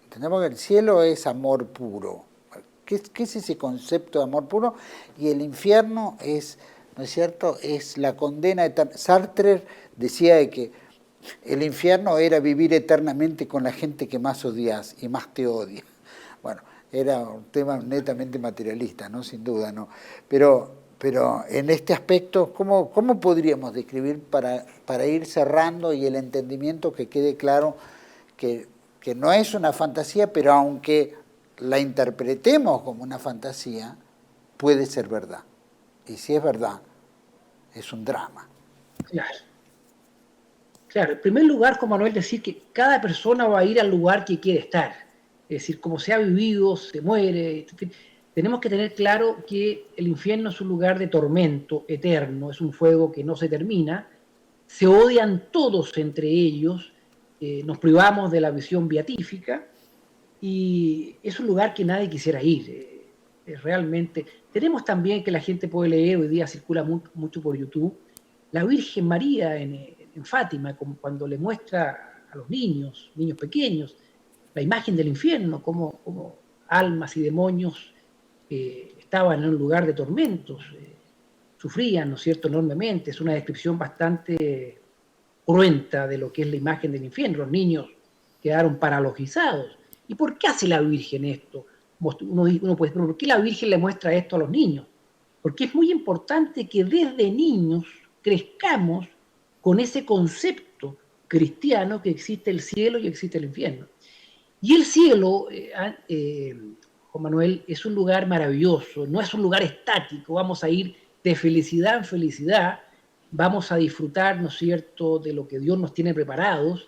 Entendemos que el cielo es amor puro. ¿Qué es ese concepto de amor puro? Y el infierno es, ¿no es cierto?, es la condena eterna. Sartre decía de que el infierno era vivir eternamente con la gente que más odias y más te odia. Bueno, era un tema netamente materialista, ¿no? Sin duda, ¿no? Pero en este aspecto, ¿cómo podríamos describir para ir cerrando y el entendimiento que quede claro que no es una fantasía, pero aunque la interpretemos como una fantasía, puede ser verdad? Y si es verdad, es un drama. Claro, en primer lugar, Juan Manuel, decir que cada persona va a ir al lugar que quiere estar. Es decir, como se ha vivido, se muere. Tenemos que tener claro que el infierno es un lugar de tormento eterno, es un fuego que no se termina. Se odian todos entre ellos, nos privamos de la visión beatífica y es un lugar que nadie quisiera ir. Realmente. Tenemos también que la gente puede leer, hoy día circula mucho por YouTube, la Virgen María en Fátima, como cuando le muestra a los niños pequeños, la imagen del infierno, como almas y demonios estaban en un lugar de tormentos, sufrían, ¿no es cierto?, enormemente. Es una descripción bastante cruenta de lo que es la imagen del infierno. Los niños quedaron paralogizados. ¿Y por qué hace la Virgen esto? Uno puede decir, ¿por qué la Virgen le muestra esto a los niños? Porque es muy importante que desde niños crezcamos con ese concepto cristiano que existe el cielo y existe el infierno. Y el cielo, Juan Manuel, es un lugar maravilloso, no es un lugar estático, vamos a ir de felicidad en felicidad, vamos a disfrutar, ¿no es cierto?, de lo que Dios nos tiene preparados.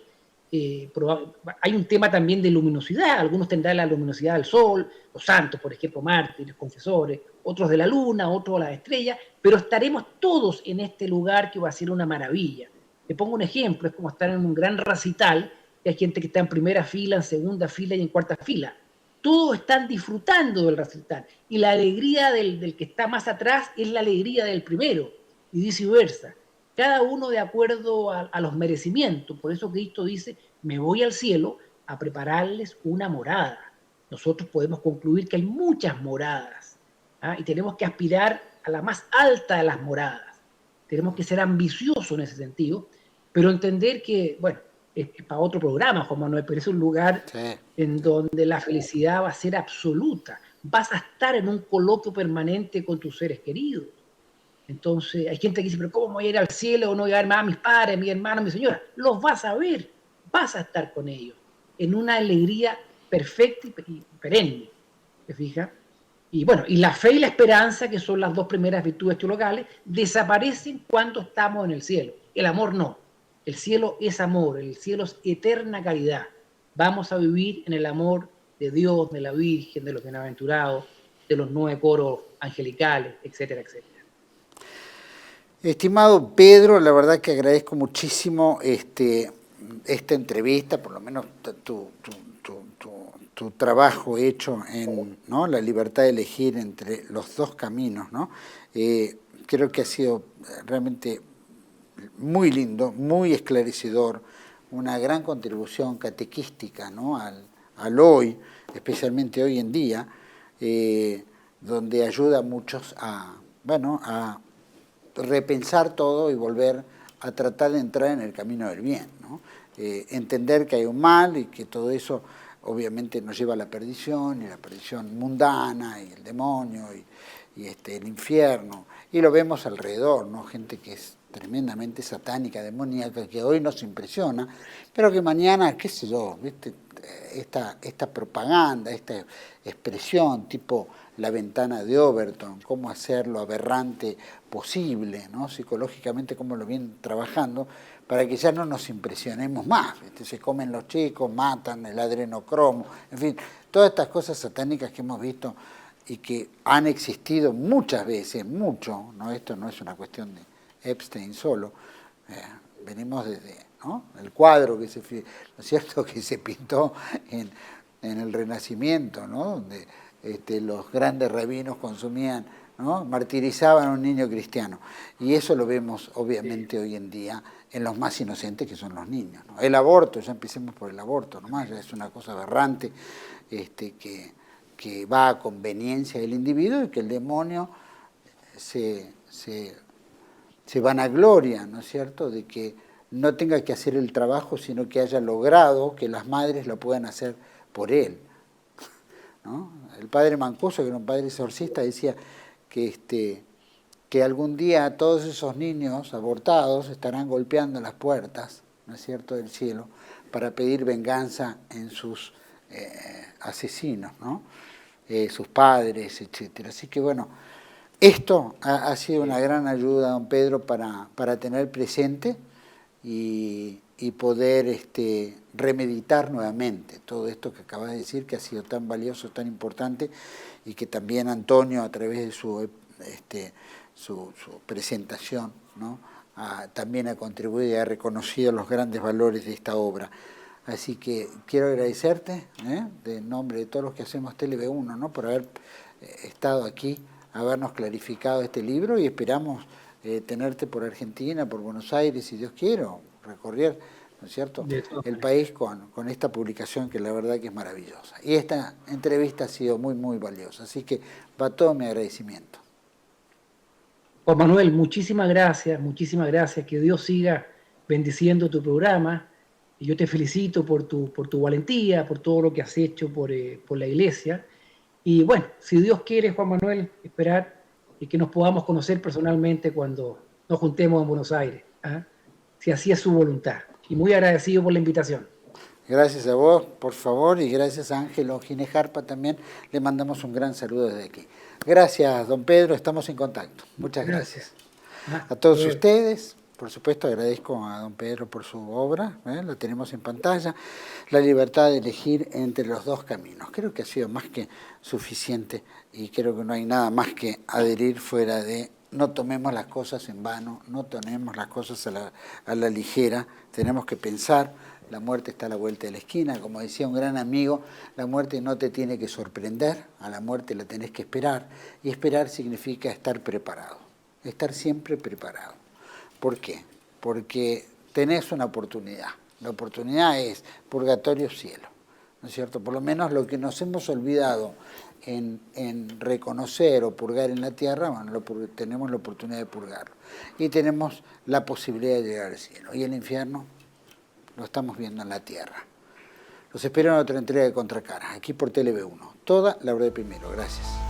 Hay un tema también de luminosidad, algunos tendrán la luminosidad del sol, los santos, por ejemplo, mártires, confesores, otros de la luna, otros de las estrellas, pero estaremos todos en este lugar que va a ser una maravilla. Te pongo un ejemplo, es como estar en un gran recital, que hay gente que está en primera fila, en segunda fila y en cuarta fila. Todos están disfrutando del recital, y la alegría del que está más atrás es la alegría del primero, y viceversa. Cada uno de acuerdo a los merecimientos. Por eso Cristo dice, me voy al cielo a prepararles una morada. Nosotros podemos concluir que hay muchas moradas, ¿ah? Y tenemos que aspirar a la más alta de las moradas. Tenemos que ser ambiciosos en ese sentido, pero entender que, bueno, es para otro programa, Juan Manuel, pero es un lugar en donde la felicidad va a ser absoluta. Vas a estar en un coloquio permanente con tus seres queridos. Entonces, hay gente que dice, pero ¿cómo voy a ir al cielo o no voy a ver más a mis padres, a mi hermano, a mi señora? Los vas a ver, vas a estar con ellos, en una alegría perfecta y perenne, ¿te fijas? Y bueno, y la fe y la esperanza, que son las dos primeras virtudes teologales, desaparecen cuando estamos en el cielo. El amor no. El cielo es amor, el cielo es eterna caridad. Vamos a vivir en el amor de Dios, de la Virgen, de los bienaventurados, de los 9 coros angelicales, etcétera, etcétera. Estimado Pedro, la verdad que agradezco muchísimo esta entrevista, por lo menos tu trabajo hecho en, ¿no?, la libertad de elegir entre los dos caminos, ¿no? Creo que ha sido realmente muy lindo, muy esclarecedor, una gran contribución catequística, ¿no?, al hoy, especialmente hoy en día, donde ayuda a muchos a repensar todo y volver a tratar de entrar en el camino del bien, ¿no? Entender que hay un mal y que todo eso obviamente nos lleva a la perdición, y la perdición mundana, y el demonio, y el infierno, y lo vemos alrededor, ¿no? Gente que es tremendamente satánica, demoníaca, que hoy nos impresiona, pero que mañana, qué sé yo, ¿viste? Esta propaganda, esta expresión tipo la ventana de Overton, cómo hacer lo aberrante posible, ¿no?, psicológicamente, cómo lo vienen trabajando, para que ya no nos impresionemos más, ¿viste? Se comen los chicos, matan, el adrenocromo, en fin, todas estas cosas satánicas que hemos visto y que han existido muchas veces, mucho, ¿no? Esto no es una cuestión de Epstein solo, venimos desde, ¿no?, el cuadro que se, ¿no es cierto?, que se pintó en el Renacimiento, ¿no?, donde los grandes rabinos consumían, ¿no?, martirizaban a un niño cristiano. Y eso lo vemos obviamente hoy en día en los más inocentes, que son los niños, ¿no? El aborto, ya empecemos por el aborto nomás, ya es una cosa aberrante, que va a conveniencia del individuo, y que el demonio se vanagloria, ¿no es cierto?, de que no tenga que hacer el trabajo, sino que haya logrado que las madres lo puedan hacer por él, ¿no? El padre Mancuso, que era un padre exorcista, decía que algún día todos esos niños abortados estarán golpeando las puertas, ¿no es cierto?, del cielo, para pedir venganza en sus asesinos, ¿no?, sus padres, etcétera. Así que bueno, esto ha sido una gran ayuda, don Pedro, para tener presente y poder remeditar nuevamente todo esto que acabas de decir, que ha sido tan valioso, tan importante, y que también Antonio, a través de su presentación, ¿no?, también ha contribuido y ha reconocido los grandes valores de esta obra. Así que quiero agradecerte, de nombre de todos los que hacemos TLV1, ¿no?, por haber estado aquí, habernos clarificado este libro, y esperamos tenerte por Argentina, por Buenos Aires, si Dios quiere, recorrer, ¿no es cierto?, el país con esta publicación, que la verdad que es maravillosa. Y esta entrevista ha sido muy, muy valiosa, así que va todo mi agradecimiento. Juan Manuel, muchísimas gracias, que Dios siga bendiciendo tu programa, y yo te felicito por tu valentía, por todo lo que has hecho por la iglesia, y bueno, si Dios quiere, Juan Manuel, esperar que nos podamos conocer personalmente cuando nos juntemos en Buenos Aires, si así es su voluntad, y muy agradecido por la invitación. Gracias a vos, por favor, y gracias a Ángelo Ginés Harpa también, le mandamos un gran saludo desde aquí. Gracias, don Pedro, estamos en contacto. Muchas gracias. A todos ustedes, por supuesto, agradezco a don Pedro por su obra, la tenemos en pantalla, La libertad de elegir entre los dos caminos. Creo que ha sido más que suficiente, y creo que no hay nada más que adherir fuera de: no tomemos las cosas en vano, no tomemos las cosas a la ligera, tenemos que pensar. La muerte está a la vuelta de la esquina, como decía un gran amigo, la muerte no te tiene que sorprender, a la muerte la tenés que esperar, y esperar significa estar preparado, estar siempre preparado. ¿Por qué? Porque tenés una oportunidad, la oportunidad es purgatorio, cielo, ¿no es cierto? Por lo menos lo que nos hemos olvidado en reconocer o purgar en la tierra, bueno, tenemos la oportunidad de purgarlo, y tenemos la posibilidad de llegar al cielo. Y el infierno, lo estamos viendo en la tierra. Los espero en otra entrega de Contracara, aquí por TLV1. Toda la hora de primero. Gracias.